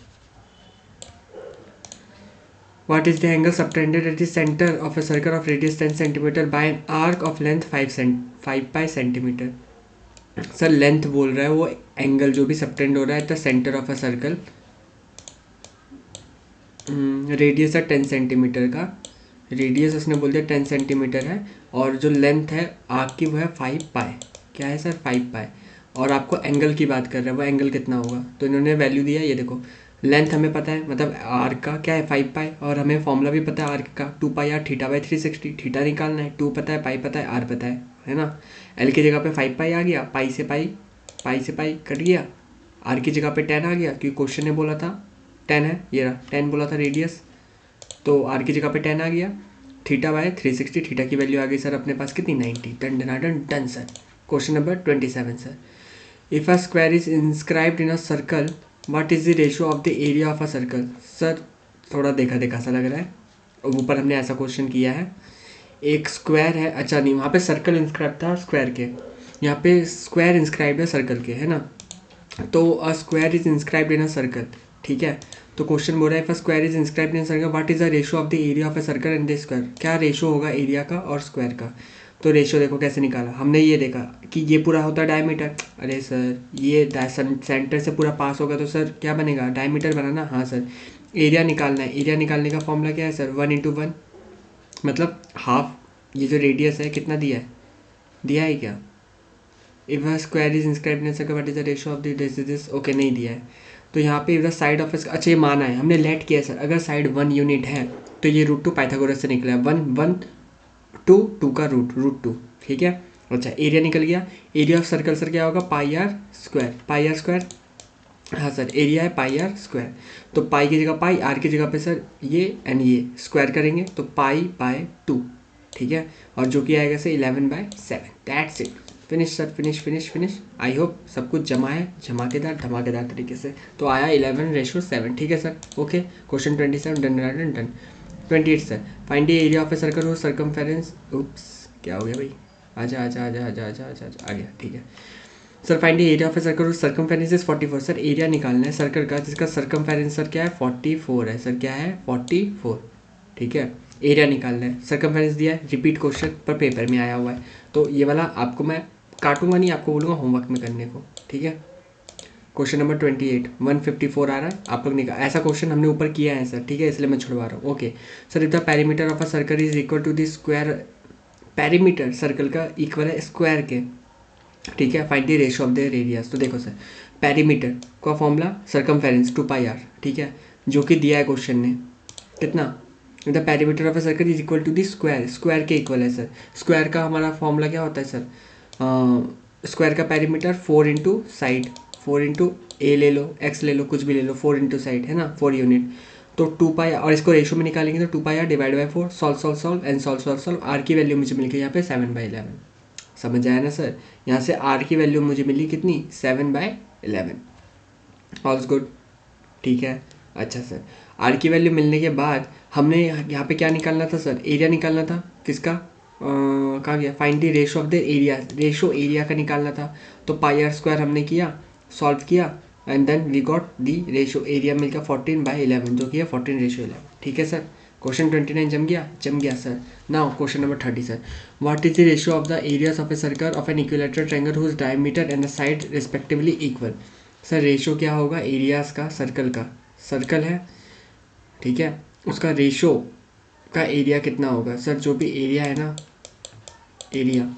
what is the angle subtended at the center of a circle of radius 10 cm by an arc of length 5 pi centimeter। Sir length बोल रहा है वो angle जो भी subtend हो रहा है eight the centre of a circle, radius है 10 सेंटीमीटर का, रेडियस उसने बोल दिया 10 सेंटीमीटर है, और जो लेंथ है आर्क की वो है 5 पाई। क्या है सर 5 पाई, और आपको एंगल की बात कर रहा है, वो एंगल कितना होगा, तो इन्होंने वैल्यू दिया। ये देखो लेंथ हमें पता है, मतलब आर्क का क्या है 5 पाई, और हमें फॉर्मूला भी पता है आर्क का 2 pi are theta by 360। Theta निकालना है, 2 पता है, पाई पता है, आर पता है ना। एल की जगह पे 5 पाई आ गया, पाई से पाई कट गया, आर की जगह पे 10 आ गया क्योंकि क्वेश्चन ने बोला था 10 है, ये रहा 10 बोला था रेडियस, तो आर की जगह पे 10 आ गया। थीटा बाय 360, थीटा की वैल्यू आ गई सर अपने पास कितनी 90। Done done done done sir. Question number 27 sir, if a square is inscribed in a circle what is the ratio of the area of a circle. Sir थोड़ा देखा देखा सा लग रहा है, ऊपर हमने ऐसा क्वेश्चन किया है, एक स्क्वायर है, अच्छा नहीं वहाँ पे सर्कल इंस्क्राइब था स्क्वायर के, यहाँ पे स्क्वायर इंस्क्राइब है सर्कल के, है ना। तो अ square is inscribed in a circle, ठीक है। तो क्वेश्चन बोल रहा है if a square is inscribed in circle what is the ratio of the area of a circle and the square. क्या रेशियो होगा एरिया का और स्क्वायर का। तो रेशियो देखो कैसे निकाला हमने, ये देखा कि ये पूरा होता है डायमीटर। अरे सर ये सेंटर से पूरा पास होगा तो सर क्या बनेगा, डायमीटर बनाना। हाँ सर, एरिया निकालना है, एरिया निकालने का फॉर्मूला क्या है सर, 1 × 1, मतलब हाफ। ये जो रेडियस है कितना दिया है, दिया है क्या। If a square is inscribed in circle what is the ratio of this, okay नहीं दिया है। तो यहाँ पे इफ द साइड ऑफ, अच्छा ये माना है हमने, लेट किया सर, अगर साइड 1 यूनिट है तो ये √2 पाइथागोरस से निकला है, 1 का √2, ठीक है। अच्छा एरिया निकल गया, एरिया ऑफ सर्कल सर क्या होगा, पाई आर स्क्वायर। हाँ सर एरिया है पाई आर स्क्वायर, तो पाई की जगह पाई, आर की जगह पे सर ये एंड ये स्क्वायर करेंगे तो पाई बाय 2, ठीक है। और जो कि आएगा sir 11/7। That's it, finish sir, finish. I hope सब कुछ जमा है धमाकेदार तरीके से। तो आया 11:7, ठीक है sir. Okay, question 27 done. 28 sir, find the area of a circle हो सर्कमफेरेंस, उप्स क्या हो गया भाई, आजा आ गया, ठीक है sir. Find the area of a circle circumference is 44। Sir area निकालना है सर्कल का जिसका सर्कमफेरेंस सर क्या है 44 है सर, क्या है 44, ठीक है। एरिया निकालना है, सर्कमफेरेंस दिया है, रिपीट क्वेश्चन पर पेपर में आया हुआ है, तो ये वाला आपको मैं काटूंगा नहीं, आपको बोलूँगा होमवर्क में करने को, ठीक है। क्वेश्चन नंबर 28 154 आ रहा है, आप लोग निकाल, ऐसा क्वेश्चन हमने ऊपर किया है सर, ठीक है, इसलिए मैं छुड़वा रहा हूँ। Okay sir, if the perimeter of a circle is equal to the square, perimeter circle का इक्वल है स्क्वायर के, ठीक है। Find the ratio of the radius. तो देखो सर पेरीमीटर का फॉर्मूला सर्कमफेरेंस 2πr, ठीक है, जो कि दिया है क्वेश्चन ने कितना, the perimeter of a circle is equal to the square के इक्वल है सर। स्क्वायर का हमारा फॉर्मूला क्या होता है सर, स्क्वायर का perimeter 4 into side, 4 into A ले लो, एक्स ले लो, कुछ भी ले लो, 4 इंटू साइड है ना, 4 यूनिट। तो 2 पाई, और इसको रेशो में निकालेंगे तो 2 pi r divide by 4, solve and solve. R की वैल्यू मुझे मिल गई यहाँ पे 7/11। समझ आया ना सर? यहाँ से आर की वैल्यू मुझे मिली कितनी, 7/11। ऑल्स गुड, ठीक है। अच्छा सर, आर की वैल्यू मिलने के बाद हमने यहाँ पे क्या निकालना था सर, एरिया निकालना था किसका, कहाँ गया, find the ratio of the area, ratio area का निकालना था। तो पाई आर स्क्वायर हमने किया, सॉल्व किया, and then we got the ratio, area मिल गया 14/11 जो कि है 14:11। ठीक है सर, क्वेश्चन 29 जम गया सर। Now question number 30 sir, what is the ratio of the areas of a circle of an equilateral triangle whose diameter and the side respectively equal. Sir ratio क्या होगा एरियाज का, सर्कल का, circle है ठीक है, उसका रेशो का area कितना होगा सर, जो भी एरिया है ना, एरिया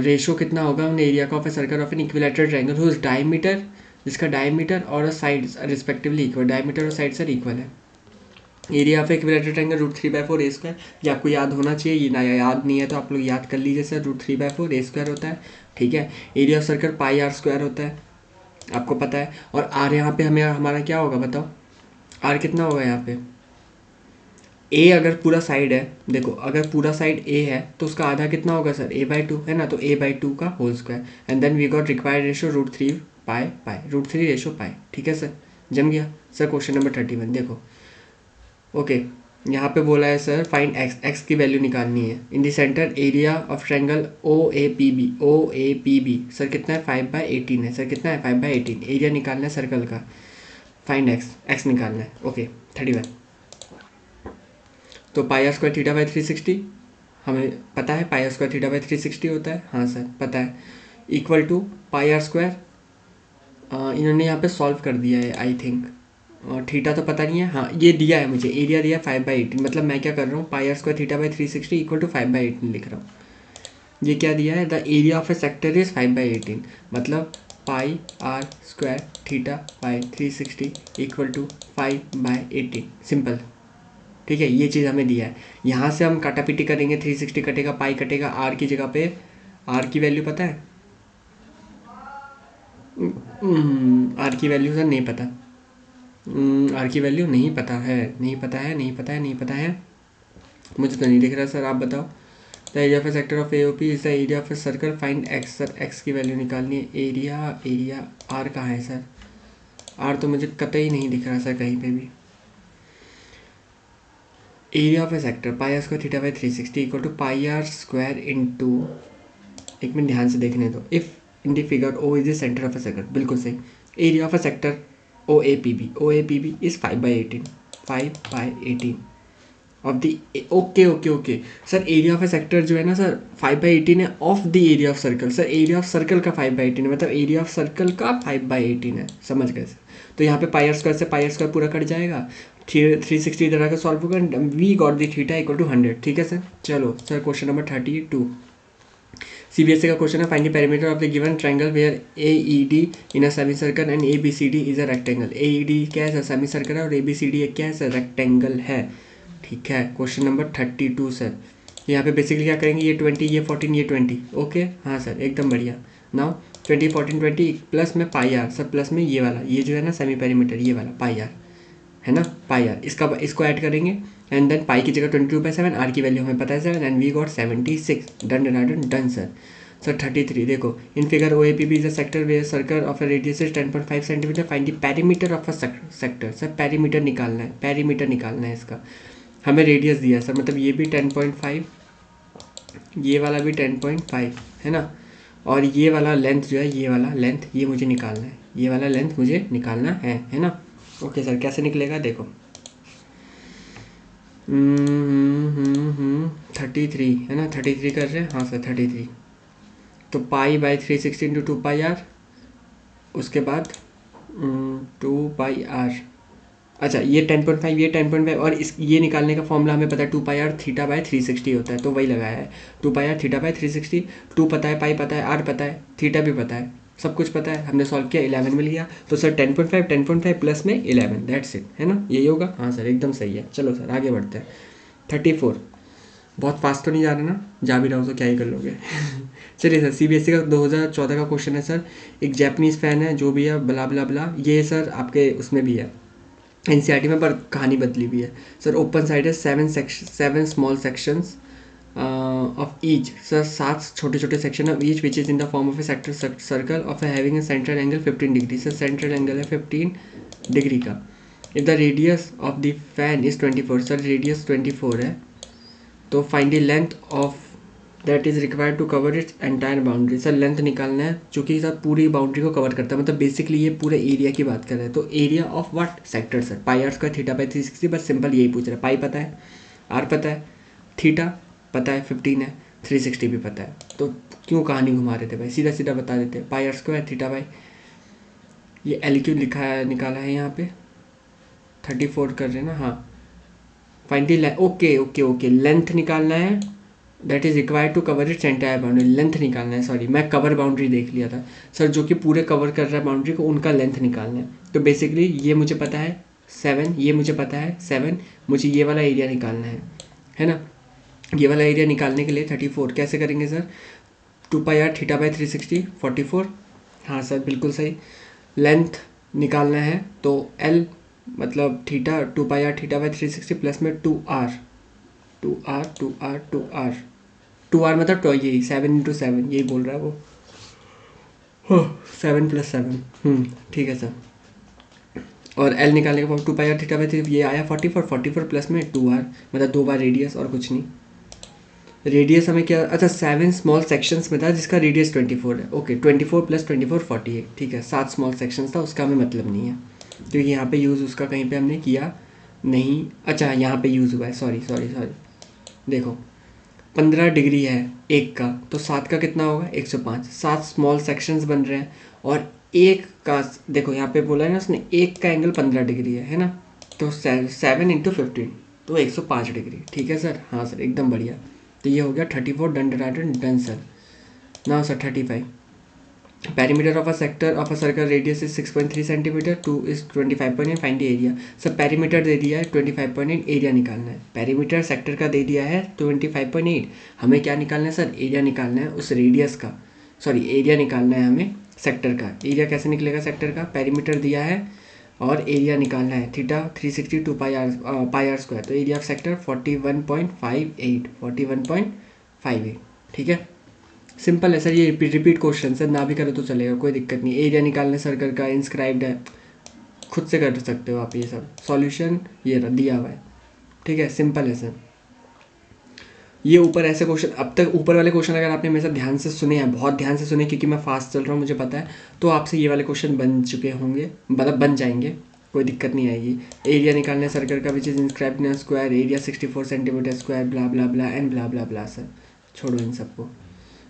रेशो कितना होगा हमने एरिया का of a circle of an equilateral triangle whose diameter, जिसका डायमीटर और साइड्स रिस्पेक्टिवली इक्वल, डायमीटर और साइड सर इक्वल है। Area of equilateral triangle √3/4 A square, ये आपको याद होना चाहिए, ये ना याद नहीं है तो आप लोग याद कर लीजिए सर, √3/4 ए स्क्वायर होता है। ठीक है, area of circle pi are square होता है, आपको पता है। और आर यहाँ पे हमें हमारा क्या होगा बताओ, आर कितना होगा यहाँ पे, ए अगर पूरा साइड है, देखो अगर पूरा साइड ए है तो उसका आधा कितना होगा सर, a/2 है ना, तो a/2 का whole square, and then we got required ratio √3 ratio pi. ठीक है सर, जम गया सर। क्वेश्चन नंबर 31 देखो, ओके यहाँ पे बोला है सर फाइंड एक्स की वैल्यू निकालनी है in the centre area of triangle OAPB sir कितना है 5/18 है सर, कितना है 5/18, एरिया निकालना है सर्कल का, फाइंड एक्स निकालना है। ओके 31, तो pi are square theta by 360 हमें पता है, pi are square theta by 360 होता है, हाँ सर पता है, equal to pi are square, इन्होंने यहाँ पे सॉल्व कर दिया है आई थिंक, थीटा तो पता नहीं है, हाँ ये दिया है मुझे, एरिया दिया है 5/18, मतलब मैं क्या कर रहा हूँ, pi are square theta by 360 equal to 5/18 लिख रहा हूँ। ये क्या दिया है, the area of a sector is 5/18, मतलब pi are square theta by 360 equal to 5/18, simple. ठीक है, ये चीज़ हमें दिया है। यहाँ से हम काटापीटी करेंगे, 360 कटेगा, पाई कटेगा, आर की जगह पे आर की वैल्यू पता है, आर की वैल्यू सर नहीं पता, आर की वैल्यू नहीं पता है, मुझे तो नहीं दिख रहा सर, आप बताओ। The area of a sector of AOP is the area of a circle, find x, sir x की वैल्यू निकालनी है, एरिया आर कहाँ है सर, आर तो मुझे कतई नहीं दिख रहा सर कहीं पे भी। Area of a sector pi are square theta by 360 equal to pi are square into, एक मिनट ध्यान से देखने दो, if in the figure O is the centre of a circle, बिल्कुल सही। Area of a sector OAPB is 5/18 of the, okay sir, area of a sector जो है ना सर 5/18 है of the area of circle, sir area of circle का 5/18 है, मतलब area of circle का 5/18 है, समझ गए सर। तो यहाँ पे पाई आर स्क्वायर से पाई आर स्क्वायर पूरा कट जाएगा, 360 इधर आकर सॉल्व होगा, we got the theta equal to 100। ठीक है सर, चलो सर क्वेश्चन नंबर 32, CBSE का क्वेश्चन है, find the perimeter of the given triangle where AED in a semi circle and ABCD is a rectangle. AED क्या है sir, semi circle है, और ABCD क्या है सर, रेक्टेंगल है। ठीक है, क्वेश्चन नंबर 32 सर, यहाँ पे बेसिकली क्या करेंगे, ये 20, ये 14, ये 20, ओके हाँ सर एकदम बढ़िया। नाउ 20 14 20 प्लस में पाई आर सर, प्लस में ये वाला, ये जो है ना सेमी पेरीमीटर, ये वाला पाई आर है ना, पाई आर, इसको ऐड करेंगे, एंड देन पाई की जगह 22/7, आर की वैल्यू हमें पता है 7, and we got 76। Done sir. Sir 33 देखो, in figure OAPB is a sector where circle of a radius is 10.5 centimetre, find the perimeter of a sector. Sir perimeter निकालना है इसका, हमें रेडियस दिया है सर, मतलब ये भी 10.5, ये वाला भी 10.5 है ना, और ये वाला लेंथ जो है, ये वाला लेंथ ये मुझे निकालना है, ये वाला लेंथ मुझे निकालना है ना। ओके सर, कैसे निकलेगा देखो, 33 है ना, 33 कर रहे हैं, हाँ सर 33, तो pi by 360 into 2 pi R, उसके बाद 2 पाई आर, अच्छा ये 10.5, ये 10.5, और इस ये निकालने का फॉर्मूला हमें पता है, 2 पाई आर थीटा बाई 360 होता है, तो वही लगाया है, 2 पाई आर थीटा बाई 360, 2 पता है, पाई पता है, आर पता है, थीटा भी पता है, सब कुछ पता है, हमने सॉल्व किया 11 मिल गया। तो सर 10.5 प्लस में 11, दैट्स इट, है ना, यही होगा, हाँ सर एकदम सही है। चलो सर आगे बढ़ते हैं, 34 बहुत फास्ट तो नहीं जा रहा ना, जा भी रहा हो तो क्या ही कर लोगे। चलिए सर, सीबीएसई का 2014 का क्वेश्चन है सर। एक जैपनीज फ़ैन है जो भी है, ब्ला ब्ला ब्ला, ये सर आपके उसमें भी है एनसीईआरटी में, पर कहानी बदली भी है सर। ओपन साइड है 7 small sections of each sir, 7 छोटे छोटे section of each which is in the form of a sector circle of having a central angle 15 degree sir. Central angle है 15 डिग्री का। If the radius of the fan is 24 sir, radius 24 है, तो find the length of that is required to cover its entire boundary sir. Length निकालना है जो कि sir पूरी boundary को कवर करता है, मतलब बेसिकली ये पूरे एरिया की बात कर रहे हैं। तो area of what sector sir, pi are square theta by 360, बस सिंपल यही पूछ रहा है। पाई पता है, आर पता है, थीटा पता है 15 है, 360 भी पता है, तो क्यों कहानी घुमा रहे थे भाई, सीधा सीधा बता देते। पाई आर स्क्वायर थीटा बाई, ये एल क्यू लिखा है, निकाला है यहाँ पे 34 कर रहे हैं ना, हाँ। Find the okay okay okay, length निकालना है, that is required to cover its entire boundary. Length निकालना है, सॉरी मैं कवर बाउंड्री देख लिया था सर, जो कि पूरे कवर कर रहा है बाउंड्री को, उनका लेंथ निकालना है। तो बेसिकली ये मुझे पता है 7, ये मुझे पता है 7, मुझे ये वाला एरिया निकालना है ना। ये वाला एरिया निकालने के लिए 34 कैसे करेंगे sir, 2 pi are theta by 360 44, हाँ सर बिल्कुल सही। लेंथ निकालना है तो एल मतलब theta 2 pi are theta by 360 plus में 2r 2r 2r 2r 2r मतलब यही 7 इंटू 7, यही बोल रहा है वो, 7 + 7, ठीक है सर। और एल निकालने के बाद 2 पाई आर थीटा बाई 3, ये आया 44 प्लस में 2r, मतलब 2 बार रेडियस और कुछ नहीं। रेडियस हमें क्या, अच्छा 7 स्मॉल सेक्शंस में था जिसका रेडियस 24 है, ओके 24 + 24 48, ठीक है। 7 स्मॉल सेक्शंस था, उसका हमें मतलब नहीं है, तो यहाँ पे यूज़ उसका कहीं पे हमने किया नहीं। अच्छा यहाँ पे यूज़ हुआ है, सॉरी सॉरी सॉरी, देखो 15 डिग्री है एक का, तो 7 का कितना होगा 105, 7 स्मॉल सेक्शंस बन रहे हैं, और एक का देखो यहाँ पे बोला है ना उसने, एक का एंगल 15 डिग्री है ना, तो 7 × 15 तो 105 डिग्री, ठीक है सर, हाँ सर एकदम बढ़िया। तो ये हो गया 34 done sir. Now sir 35, perimeter of a sector of a circle radius is 6.3 cm, 2 is 25.8, find the area। सब perimeter दे दिया है 25.8, एरिया निकालना है। perimeter सेक्टर का दे दिया है 25.8, हमें क्या निकालना है सर, एरिया निकालना है उस रेडियस का, सॉरी एरिया निकालना है हमें सेक्टर का। एरिया कैसे निकलेगा सेक्टर का, perimeter दिया है और एरिया निकालना है थीटा 360 2 पाई आर स्क्वायर, तो एरिया ऑफ सेक्टर 41.58, ठीक है। सिंपल है सर, ये रिपीट क्वेश्चन सर, ना भी करो तो चलेगा, कोई दिक्कत नहीं। एरिया निकालने सर्कल का इंस्क्राइब्ड है, खुद से कर सकते हो आप, ये सब सॉल्यूशन ये दिया हुआ है, ठीक है, सिंपल है सर। ये ऊपर ऐसे क्वेश्चन, अब तक ऊपर वाले क्वेश्चन अगर आपने मेरे साथ ध्यान से सुने हैं, बहुत ध्यान से सुने, क्योंकि मैं फास्ट चल रहा हूँ मुझे पता है, तो आपसे ये वाले क्वेश्चन बन चुके होंगे, मतलब बन जाएंगे, कोई दिक्कत नहीं आएगी। एरिया निकालने सर्कल का which is inscribed in square, area 64 centimetre square, blah blah blah and blah blah blah sir, छोड़ो इन सबको।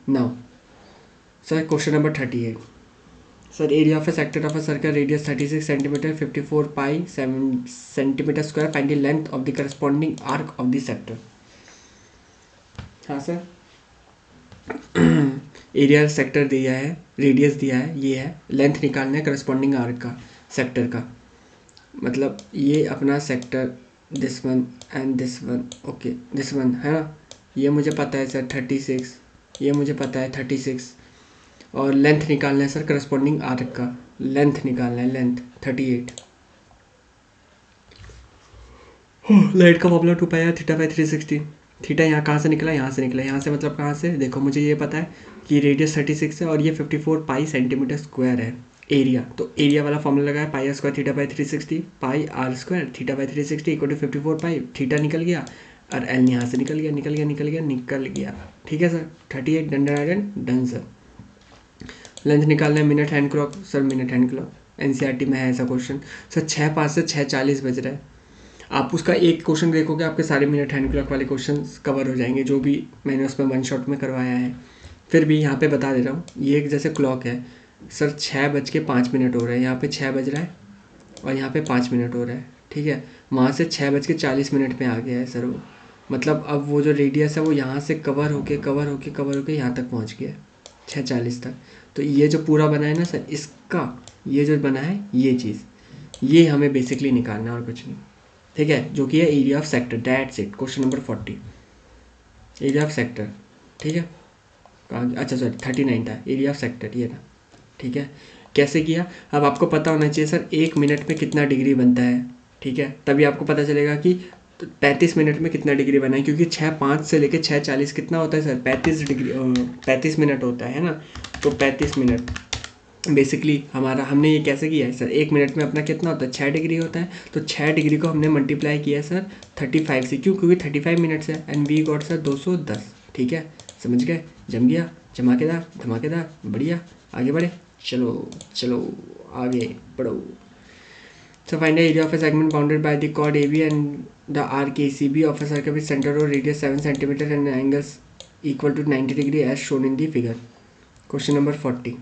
Now sir question number 38 sir, area of a sector of a circle radius 36 centimetre 54 pi 7 centimetre square, find the length of the corresponding arc of the sector. हाँ sir, area sector दिया है, radius दिया है, ये है, length निकालना है corresponding arc का सेक्टर का, मतलब ये अपना sector this one and this one, okay this one है ना, ये मुझे पता है सर 36, ये मुझे पता है 36, और लेंथ निकालना है सर करस्पॉन्डिंग आर्क का, लेंथ निकालना है, लेंथ 38। लाइट का formula 2 pi are theta by 360, theta यहाँ कहाँ से निकला, यहाँ से निकला, यहाँ से मतलब कहाँ से, देखो मुझे ये पता है कि रेडियस 36 है और ये 54 पाई सेंटीमीटर स्क्वायर है एरिया, तो एरिया वाला फॉर्मूला लगा है pi are square theta by 360, pi are square theta by 360 equal to 54 pi, theta निकल गया और एल यहाँ से निकल गया, निकल गया निकल गया निकल गया, ठीक है सर। 38 done sir. लेंथ निकालना है minute hand clock, sir minute hand clock NCERT में है ऐसा क्वेश्चन सर, 6:05 से 6:40 बज रहा है, आप उसका एक क्वेश्चन देखोगे आपके सारे मिनट हैंड क्लॉक वाले क्वेश्चन कवर हो जाएंगे, जो भी मैंने उसमें वन शॉट में करवाया है। फिर भी यहाँ पे बता दे रहा हूँ, ये एक जैसे क्लॉक है सर, 6:05 हो रहा है, यहाँ पे 6 बज रहा है और यहाँ पे 5 मिनट हो रहा है, ठीक है। वहाँ से 6:40 में आ गया है सर वो, मतलब अब वो जो रेडियस है वो यहाँ से कवर होके यहाँ तक पहुँच गया है 6:40 तक। तो ये जो पूरा बना है ना सर, इसका ये जो बना है ये चीज़, ये हमें बेसिकली निकालना है और कुछ नहीं, ठीक है, जो कि है area of sector, that's it. Question number 40 area of sector, ठीक है। कहाँ, अच्छा सॉरी 39 था एरिया ऑफ सेक्टर, ये था, ठीक है। कैसे किया, अब आपको पता होना चाहिए सर 1 मिनट में कितना डिग्री बनता है, ठीक है। तभी आपको पता चलेगा कि 35 मिनट में कितना डिग्री बना है, क्योंकि 6:05 से लेकर 6:40 कितना होता है सर, 35 मिनट होता है ना। तो 35 मिनट बेसिकली हमारा, हमने ये कैसे किया है सर, 1 मिनट में अपना कितना होता है, 6 डिग्री होता है। तो 6 डिग्री को हमने मल्टीप्लाई किया सर 35 से, क्यों, क्योंकि 35 मिनट्स है, एंड वी गॉट सर 210, ठीक है। समझ गए, जम गया, धमाकेदार धमाकेदार, बढ़िया, आगे बढ़े, चलो चलो आगे बढ़ो। So find the area of a segment bounded by the chord AB and the arc ACB of a circle with center or radius 7 cm and angles equal to 90 degree as shown in the figure. Question number 40.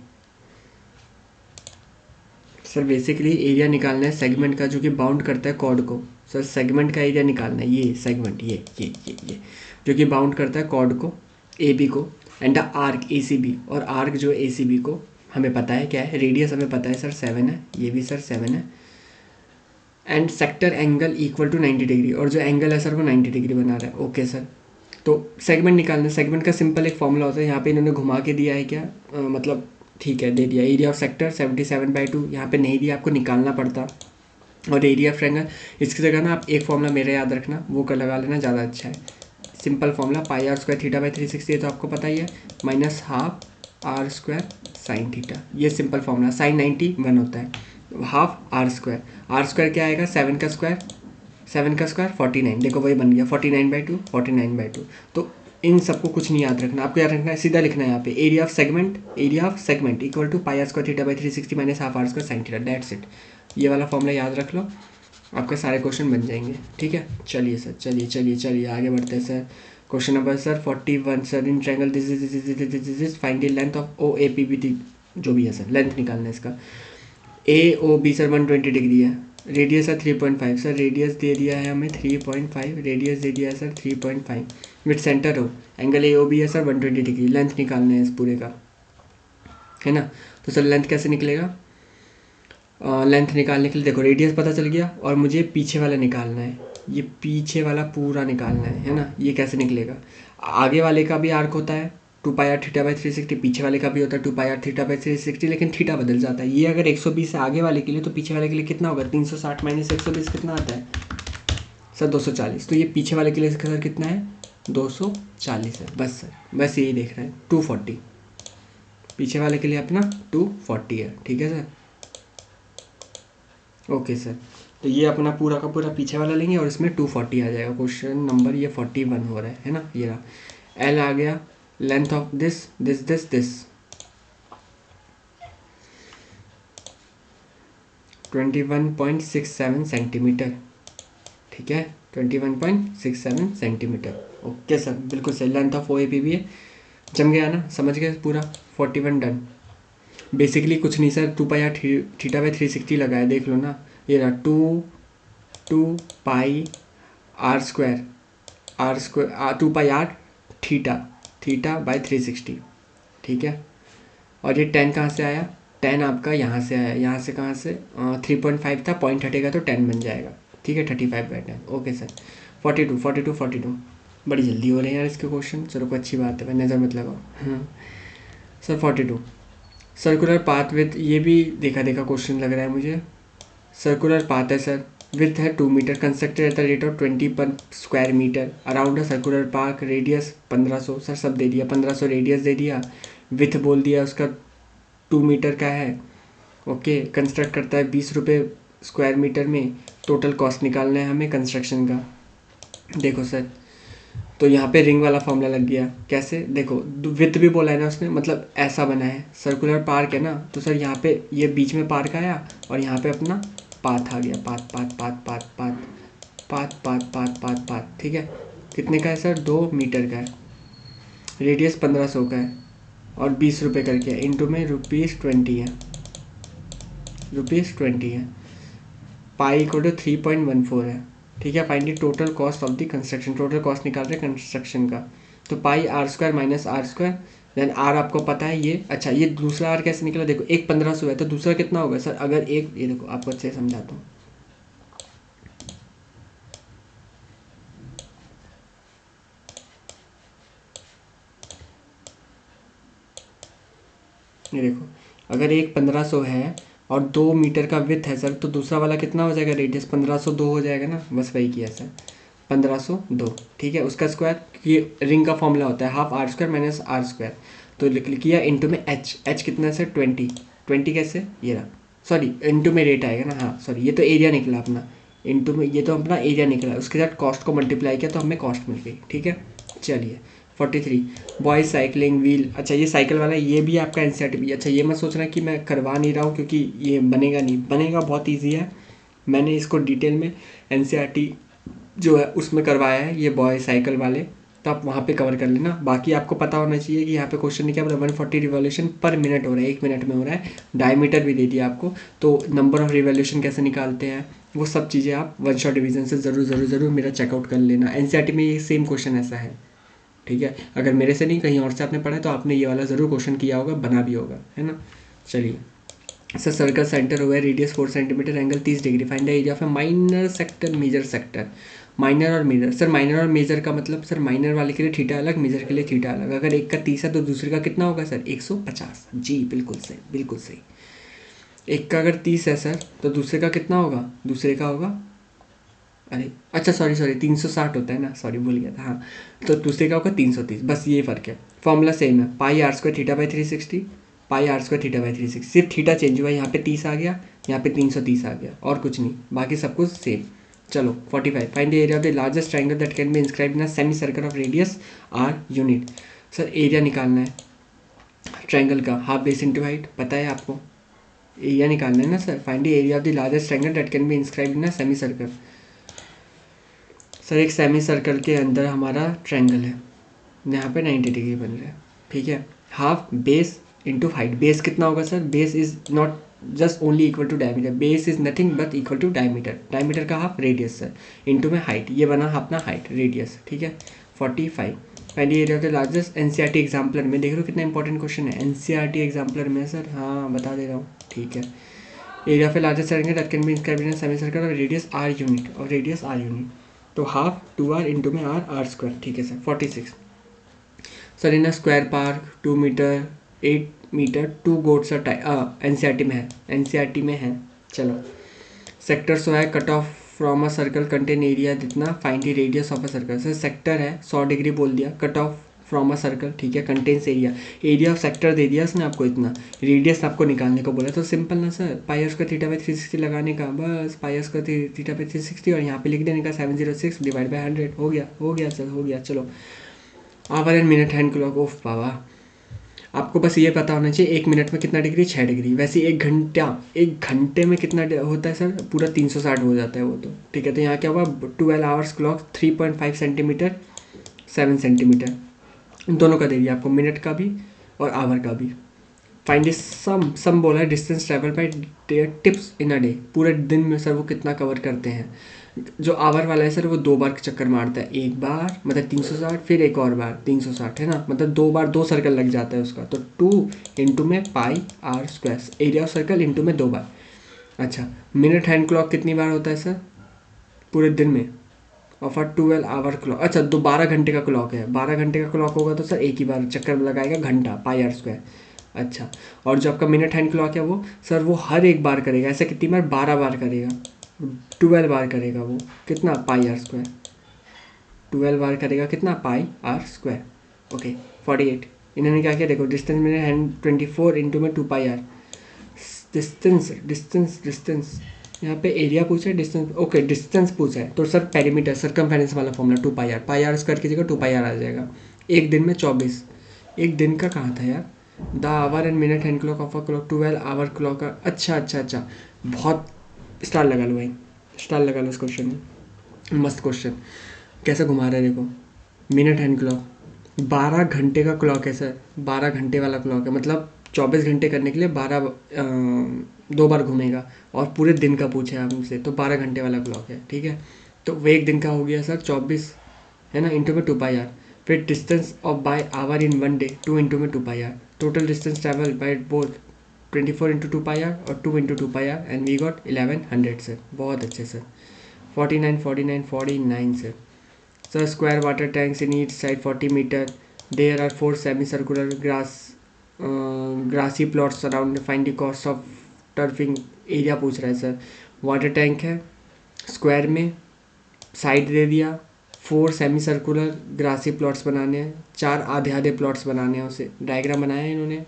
Sir basically area निकालना है segment का जो कि bound करता है chord को। Sir segment का area निकालना है, ये सेगमेंट, ये जो कि बाउंड करता है कॉर्ड को, ए बी को, and the arc A C B, और आर्क जो ए सी बी को हमें पता है क्या है, रेडियस हमें पता है सर 7 है, ये भी सर 7 है, and sector angle equal to 90 degree, और जो एंगल है सर वो 90 डिग्री बना रहा है। ओके सर, तो सेगमेंट निकालना, सेगमेंट का सिंपल एक फॉर्मूला होता है, यहाँ पे इन्होंने घुमा के दिया है क्या, मतलब ठीक है दे दिया, एरिया ऑफ सेक्टर 77/2, यहाँ पे नहीं दिया, आपको निकालना पड़ता। और एरिया ऑफ ट्रायंगल, इसकी जगह ना आप एक फॉर्मूला मेरा याद रखना, वो कर लगा लेना, ज़्यादा अच्छा है। Simple formula pi are square theta by 360 है, तो आपको पता ही है, minus half r square sine theta, ये सिंपल फॉर्मूला, साइन 91 होता है, हाफ आर स्क्वायर क्या आएगा, 7 का स्क्वायर 49, देखो वही बन गया 49/2 तो इन सबको कुछ नहीं याद रखना, आपको याद रखना है, सीधा लिखना है यहाँ पे, area of segment equal to pi are square theta by 360 minus half r square sine theta, that's it. ये वाला फॉर्मूला याद रख लो, आपके सारे क्वेश्चन बन जाएंगे, ठीक है। चलिए सर, चलिए आगे बढ़ते हैं sir. Question number sir 41 sir, in triangle this is find the length of O A P B, जो भी है सर लेंथ निकालना है इसका। A O B sir 120 degree है, रेडियस है 3.5 सर, रेडियस दे दिया है हमें 3.5, रेडियस दे दिया है सर 3.5, विथ सेंटर हो, एंगल ए ओ बी है सर 120 डिग्री, लेंथ निकालना है इस पूरे का, है ना। तो सर लेंथ कैसे निकलेगा, लेंथ निकालने के लिए देखो रेडियस पता चल गया, और मुझे पीछे वाला निकालना है, ये पीछे वाला पूरा निकालना है ना। ये कैसे निकलेगा, आगे वाले का भी आर्क होता है 2πr थीटा बाई 360, पीछे वाले का भी होता है 2πr थीटा बाई 360, लेकिन थीटा बदल जाता है। ये अगर 120 है आगे वाले के लिए, तो पीछे वाले के लिए कितना होगा, 360 माइनस 120 कितना आता है सर 240, तो ये पीछे वाले के लिए सर कितना है 240 है, बस सर बस यही देख रहे हैं 240, पीछे वाले के लिए अपना 240 है, ठीक है सर। ओके सर, तो ये अपना पूरा का पूरा पीछे वाला लेंगे और इसमें 240 आ जाएगा। क्वेश्चन नंबर ये 41 हो रहा है ना, ये रहा। एल आ गया, लेंथ ऑफ दिस 21.67 सेंटीमीटर, ठीक है 21.67 सेंटीमीटर। ओके सर, बिल्कुल सही, length of O A P भी है, जम गया ना, समझ गए पूरा। 41 डन। बेसिकली कुछ नहीं सर, 2πr थीटा बाई 360 लगाया, देख लो ना, ये रहा 2 pi are square 2πr theta by 360, ठीक है। और ये 10 कहाँ से आया, 10 आपका यहाँ से आया, यहाँ से कहाँ से 3.5 था, पॉइंट हटेगा तो 10 बन जाएगा, ठीक है 35/10। ओके सर, 42 बड़ी जल्दी हो रहे हैं यार इसके क्वेश्चन, चलो कोई अच्छी बात है, भाई नज़र मत लगाओ। हाँ सर 42, सर्कुलर पाथ विथ, ये भी देखा क्वेश्चन लग रहा है मुझे। सर्कुलर पाथ है सर, विथ है 2 metre, constructed at the rate of 20 per square metre around a circular park, radius 1500 sir, सब दे दिया, 1500 रेडियस दे दिया, विथ बोल दिया उसका 2 मीटर का है। ओके, कंस्ट्रक्ट करता है 20 रुपये स्क्वायर मीटर में, टोटल कॉस्ट निकालना है हमें कंस्ट्रक्शन का। देखो सर, तो यहाँ पे रिंग वाला फॉर्मूला लग गया, कैसे देखो, विथ भी बोला है ना उसने, मतलब ऐसा बना है, सर्कुलर पार्क है ना, तो सर यहाँ पे ये बीच में पार्क आया और यहाँ पे अपना पाथ आ गया, पाथ, ठीक है। कितने का है सर, 2 मीटर का है, रेडियस 1500 का है, और 20 रुपये करके है, इंटू में ₹20 है, पाई को 3.14 है, ठीक है। Find the total cost of the construction, total cost निकाल रहे हैं कंस्ट्रक्शन का, तो pi are square minus r square, then r आपको पता है ये, अच्छा ये दूसरा आर कैसे निकला, देखो एक 1500 है तो दूसरा कितना होगा सर, अगर एक, ये देखो आपको अच्छे से समझाता हूँ, ये देखो, अगर एक 1500 है और 2 मीटर का विथ है सर, तो दूसरा वाला कितना हो जाएगा रेडियस? 1502 हो जाएगा ना, बस वही किया सर, 1502। ठीक है, उसका स्क्वायर, ये रिंग का फॉर्मूला होता है half r square minus r square. तो लिख किया इंटू में एच कितना है सर? 20 कैसे? ये रहा, सॉरी इंटू में रेट आएगा ना, हाँ सॉरी, ये तो एरिया निकला अपना, इंटू में ये तो अपना एरिया निकला, उसके साथ कॉस्ट को मल्टीप्लाई किया तो हमें कॉस्ट मिल गई। ठीक है, चलिए 43 बॉयज साइकिलिंग व्हील। अच्छा ये साइकिल वाला, ये भी आपका एनसीईआरटी भी। अच्छा ये मत सोचना कि मैं करवा नहीं रहा हूँ, क्योंकि ये बनेगा नहीं, बनेगा, बहुत ईजी है। मैंने इसको डिटेल में एनसीईआरटी जो है उसमें करवाया है, ये बॉय साइकिल वाले, तो आप वहाँ पे कवर कर लेना। बाकी आपको पता होना चाहिए कि यहाँ पे क्वेश्चन क्या बोला, 140 रिवॉल्यूशन पर मिनट हो रहा है, 1 मिनट में हो रहा है। डायमीटर भी दे दिया आपको, तो नंबर ऑफ रिवॉल्यूशन कैसे निकालते हैं, वो सब चीज़ें आप वन शॉट डिवीजन से ज़रूर मेरा चेकआउट कर लेना। एनसीईआरटी में ये सेम क्वेश्चन ऐसा है। ठीक है, अगर मेरे से नहीं कहीं और से आपने पढ़ा है तो आपने ये वाला ज़रूर क्वेश्चन किया होगा, बना भी होगा, है ना। चलिए सर, सर्कल सेंटर हुआ है, radius 4 centimetre, angle 30 degree, find the area of a minor sector major sector. Minor और मेजर, सर माइनर और मेजर का मतलब सर, माइनर वाले के लिए थीटा अलग, मेजर के लिए थीटा अलग। अगर एक का 30 है तो दूसरे का कितना होगा सर? 150। जी बिल्कुल सही, बिल्कुल सही। एक का अगर 30 है सर तो दूसरे का कितना होगा? दूसरे का होगा, अरे अच्छा सॉरी 360 होता है ना, सॉरी भूल गया था, हाँ। तो दूसरे का होगा 330, बस ये फ़र्क है। फॉर्मूला सेम है, pi are square theta by 360, pi are square theta by 360, सिर्फ थीटा चेंज हुआ, यहाँ पे 30 आ गया, यहाँ पे 330 आ गया, और कुछ नहीं, बाकी सब कुछ सेम। चलो 45 find the area of the largest triangle that can be inscribe in a semi circle of radius r unit. Sir area निकालना है ट्राइंगल का, हाफ बेस इंटू हाइट, पता है आपको, एरिया निकालना है ना sir. Find the area of the largest triangle that can be inscribe in a semi circle. Sir एक सेमी सर्कल के अंदर हमारा ट्रायंगल है, यहाँ पे 90 डिग्री बन रहा है। ठीक है, half base into height. Base कितना होगा sir? Base is not just only equal to diameter, base is nothing but equal to diameter, diameter का हाफ रेडियस सर, इंटू में हाइट, ये बना अपना हाइट रेडियस। ठीक है, 45 पहली area of the largest. NCERT exemplar में देख रहे हो कितना इंपॉर्टेंट क्वेश्चन है, एनसीईआरटी एग्जाम्पलर में सर, हाँ बता दे रहा हूँ। ठीक है, area of the largest circle that can be inscribed in a semi circle और रेडियस आर यूनिट, और रेडियस आर यूनिट, तो हाफ 2r इंटू में आर स्क्वायर। ठीक है sir, 46 sir in a square park 2 metre 8 metre 2 goats a time, NCERT में है, NCERT में है। चलो सेक्टर सो है, cut off from a circle contain area जितना, find the radius of a circle. Sir sector है 100 डिग्री बोल दिया, cut off from a circle, ठीक है, contains area, area of sector दे दिया उसने आपको इतना, रेडियस आपको निकालने को बोला, तो सिंपल ना sir, pi square theta by 360 लगाने का, बस पाई स्क्वायर थीटा बाई 360 और यहाँ पे लिख देने का 706 डिवाइड बाई 100, हो गया सर, हो गया। चलो hour and minute hand clock, ऑफ बाबा, आपको बस ये पता होना चाहिए 1 मिनट में कितना डिग्री, 6 डिग्री। वैसे 1 घंटे में कितना होता है सर? पूरा 360 हो जाता है वो तो। ठीक है, तो यहाँ क्या हुआ, 12 आवर्स क्लॉक 3.5 सेंटीमीटर 7 सेंटीमीटर, दोनों का दे दिया आपको, मिनट का भी और आवर का भी। फाइंड दिस सम बोला है, distance travel by tips in a day, पूरे दिन में सर वो कितना कवर करते हैं। जो आवर वाला है सर वो 2 बार चक्कर मारता है, एक बार मतलब 360, फिर एक और बार 360, है ना, मतलब 2 बार 2 सर्कल लग जाता है उसका, तो 2 इंटू में pi are square, area of circle into में 2 बार। अच्छा मिनट हैंड क्लॉक कितनी बार होता है सर पूरे दिन में? और फॉर 12 आवर क्लॉक, अच्छा 12 घंटे का क्लॉक है, 12 घंटे का क्लॉक होगा तो सर एक ही बार चक्कर लगाएगा, घंटा पाई आर स्क्वायर। अच्छा, और जो आपका मिनट हैंड क्लॉक है वो सर वो हर एक बार करेगा, ऐसा कितनी बार? 12 बार करेगा, 12 बार करेगा वो, कितना? पाई आर स्क्वायर, 12 बार करेगा, कितना? पाई आर स्क्वायर। ओके 48 इन्होंने क्या किया देखो, डिस्टेंस मिनट हैंड 24 इंटू में 2 पाई आर, डिस्टेंस यहाँ पे एरिया पूछा है, डिस्टेंस, ओके डिस्टेंस पूछा है, तो सर पेरीमीटर सर्कमफेरेंस वाला फॉर्मूला 2 पाई आर स्क्वायर की जगह 2 पाई आर आ जाएगा। एक दिन में 24, एक दिन का कहाँ था यार, the our and minute hand clock of a clock 12 hour clock का, अच्छा, बहुत स्टार लगा लो भाई, स्टार लगा लो इस क्वेश्चन में, मस्त क्वेश्चन, कैसे घुमा रहे हैं देखो। मिनट हैंड क्लॉक 12 घंटे का क्लॉक है सर, 12 घंटे वाला क्लॉक है, मतलब 24 घंटे करने के लिए 2 बार घूमेगा, और पूरे दिन का पूछा है आपसे, तो 12 घंटे वाला क्लॉक है। ठीक है, तो वो एक दिन का हो गया सर 24, है ना, इंटू में 2 पाई आर, फिर distance of by hour in 1 day 2 into में 2 pi r, total distance travel by both 24 into 2 pi r और 2 into 2 pi r, and we got 1100 sir, बहुत अच्छे सर। 49 sir. Sir square water tanks in each side 40 metre, there are 4 semi circular grass grassy plots around, find the cost of turfing, area पूछ रहा है sir. Water tank है square में, side दे दिया, 4 semi circular grassy plots बनाने हैं, 4 आधे आधे प्लॉट्स बनाने हैं, उसे डायग्राम बनाया है इन्होंने,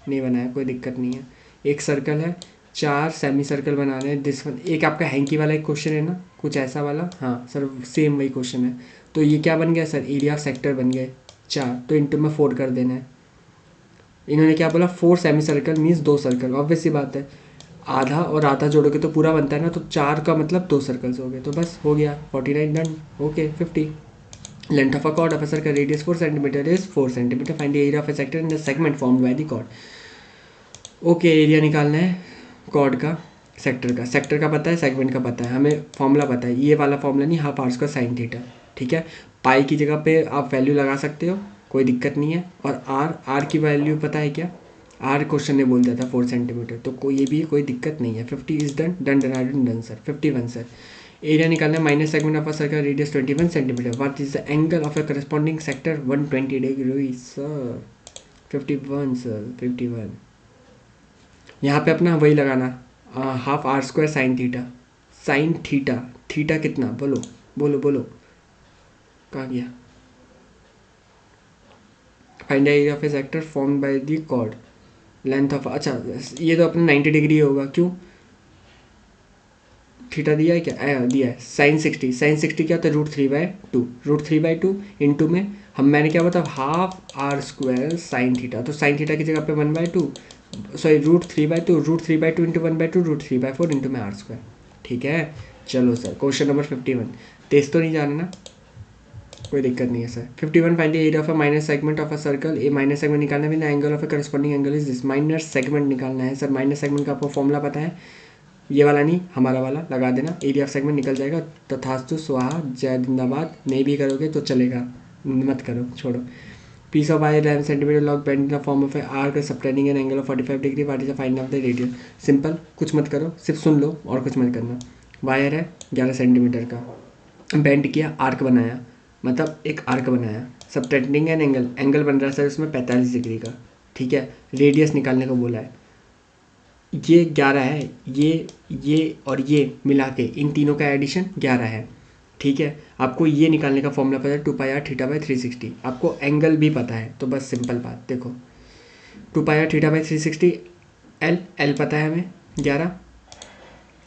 नहीं बनाया, कोई दिक्कत नहीं है। एक सर्कल है, 4 सेमी सर्कल बनाने हैं, दिस वन। एक आपका हैंकी वाला एक क्वेश्चन है ना, कुछ ऐसा वाला, हाँ सर सेम वही क्वेश्चन है। तो ये क्या बन गया सर, एरिया ऑफ सेक्टर बन गए 4, तो इंटू में 4 कर देना है। इन्होंने क्या बोला, 4 semi circle means 2 circle, obvious सी बात है, आधा और आधा जोड़ोगे तो पूरा बनता है ना, तो 4 का मतलब 2 सर्कल्स हो गए, तो बस हो गया 49 done. Okay 50। Length of a chord of a circle radius 4 centimetre is 4 centimetre, find the area of a sector in the segment formed by the chord. Okay area निकालना है कॉर्ड का, सेक्टर का पता है, सेगमेंट का पता है, हमें फॉर्मूला पता है, ये वाला फॉर्मूला नहीं, half r square sine theta, ठीक है। पाई की जगह पे आप वैल्यू लगा सकते हो, कोई दिक्कत नहीं है। और आर की वैल्यू पता है क्या, आर क्वेश्चन ने बोल दिया था 4 सेंटीमीटर, तो कोई ये भी कोई दिक्कत नहीं है। 50 is done done done done done sir. 51 sir, area निकालना है minus segment of a circle radius 21 centimetre, what is the angle of a corresponding sector 120 degree sir. 51 sir 51। यहाँ पे अपना वही लगाना, half r square sine theta, sine theta, theta कितना बोलो बोलो बोलो, कहाँ गया, find the area of a sector formed by the chord, length of, अच्छा ये तो अपना 90 डिग्री होगा, क्यों, थीटा दिया है क्या, दिया है, साइन 60, साइन 60 क्या होता है, √3/2, √3/2 इंटू में हम, मैंने क्या बताया, half r square sine theta, तो साइन थीटा की जगह पे 1/2, सॉरी √3/2, √3/2 इंटू 1/2, √3/4 इंटू में आर स्क्वायर, ठीक है। चलो सर क्वेश्चन नंबर 51, तेज तो नहीं जाना ना, कोई दिक्कत नहीं है sir. 51 find the area of a minus segment of a circle, A minus segment निकालना है, angle of a corresponding angle is this, minus segment निकालना है सर। माइनस सेगमेंट का आपको फॉर्मूला पता है, ये वाला नहीं, हमारा वाला लगा देना, एरिया ऑफ सेगमेंट निकल जाएगा, तथास्तु स्वाहा जय जिंदाबाद। नहीं भी करोगे तो चलेगा, मत करो, छोड़ो। Piece of wire 11 centimetre long bend in the form of a arc subtending an angle of 45 degree, what is the find of the radius. Simple, कुछ मत करो, सिर्फ सुन लो और कुछ मत करना। वायर है 11 सेंटीमीटर का, बेंड किया, आर्क बनाया, मतलब एक आर्क बनाया, सबटेंडिंग एन एंगल, एंगल बन रहा है सर उसमें 45 डिग्री का, ठीक है। रेडियस निकालने को बोला है, ये 11 है, ये और ये मिला के इन तीनों का एडिशन 11 है, ठीक है। आपको ये निकालने का फॉर्मूला पता है 2πr θ/360, आपको एंगल भी पता है, तो बस सिंपल बात देखो, 2πr θ/360, एल पता है हमें 11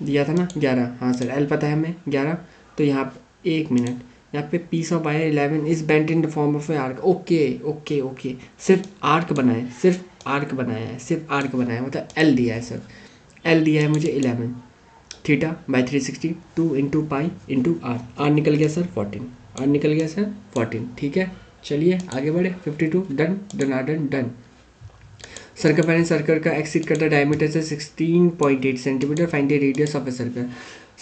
दिया था ना 11, हाँ सर एल पता है हमें 11, तो यहाँ एक मिनट, यहाँ पे piece of wire 11 is bent in the form of a arc, okay okay okay, सिर्फ आर्क बनाए, सिर्फ आर्क बनाया है, सिर्फ आर्क बनाया है, मतलब एल दिया है सर, एल दिया है मुझे 11 θ/360, 2 इंटू पाई इंटू आर निकल गया सर 14, आर निकल गया सर 14, ठीक है। चलिए आगे बढ़े, 52 done done done done. Circumference circle का एक्सीड करता डायमीटर से 16.8 centimetre, find the radius of a circle.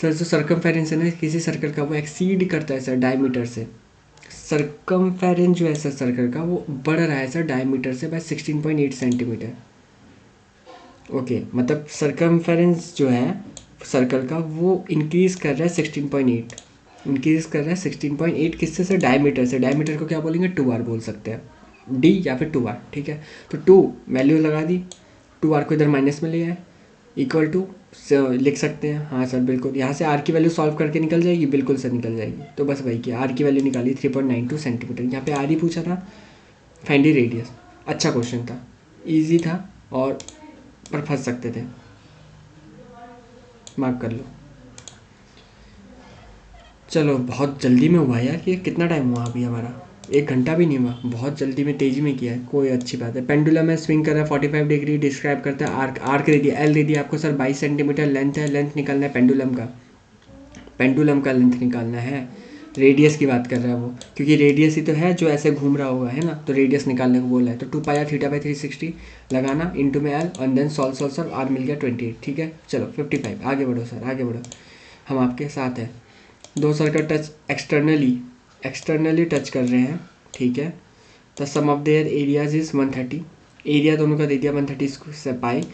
Sir जो सर्कमफेरेंस है ना किसी सर्कल का, वो एक्सीड करता है सर डायमीटर से, सर्कमफेरेंस जो है सर सर्कल का वो बढ़ रहा है सर डायमीटर से बाय 16.8 सेंटीमीटर। ओके मतलब सर्कमफेरेंस जो है सर्कल का वो इंक्रीज कर रहा है 16.8, इंक्रीज कर रहा है 16.8 किससे सर, डायमीटर से। डायमीटर को क्या बोलेंगे, 2r बोल सकते हैं, d या फिर 2r, ठीक है। तो 2 वैल्यू लगा दी, 2r को इधर माइनस में ले आए, इक्वल टू लिख सकते हैं, हाँ सर बिल्कुल, यहाँ से r की वैल्यू सॉल्व करके निकल जाएगी, बिल्कुल सर निकल जाएगी। तो बस वही किया, r की वैल्यू निकाली 3.92 सेंटीमीटर, यहाँ पे r ही पूछा था, फाइंड द रेडियस। अच्छा क्वेश्चन था, ईजी था, और पर फंस सकते थे, मार्क कर लो। चलो बहुत जल्दी में हुआ यार, ये कितना टाइम हुआ अभी हमारा, 1 घंटा भी नहीं हुआ, बहुत जल्दी में तेज़ी में किया है, कोई अच्छी बात है। पेंडुलम में स्विंग कर रहा है 45 डिग्री, डिस्क्राइब करता है आर्क, आर्क दे दिया, एल दे दिया आपको सर 22 सेंटीमीटर लेंथ है, लेंथ निकालना है पेंडुलम का, पेंडुलम का लेंथ निकालना है। रेडियस की बात कर रहा है वो, क्योंकि रेडियस ही तो है जो ऐसे घूम रहा होगा, है ना, तो रेडियस निकालने को बोला है। तो 2πr θ/360 लगाना इंटू में एल, और देन सॉल्व आर मिल गया 28, ठीक है। चलो 55, आगे बढ़ो सर आगे बढ़ो, हम आपके साथ हैं। 2 सर्कल टच एक्सटर्नली टच कर रहे हैं, ठीक है। The sum of their areas is 130, area दोनों का दे दिया 130 pi,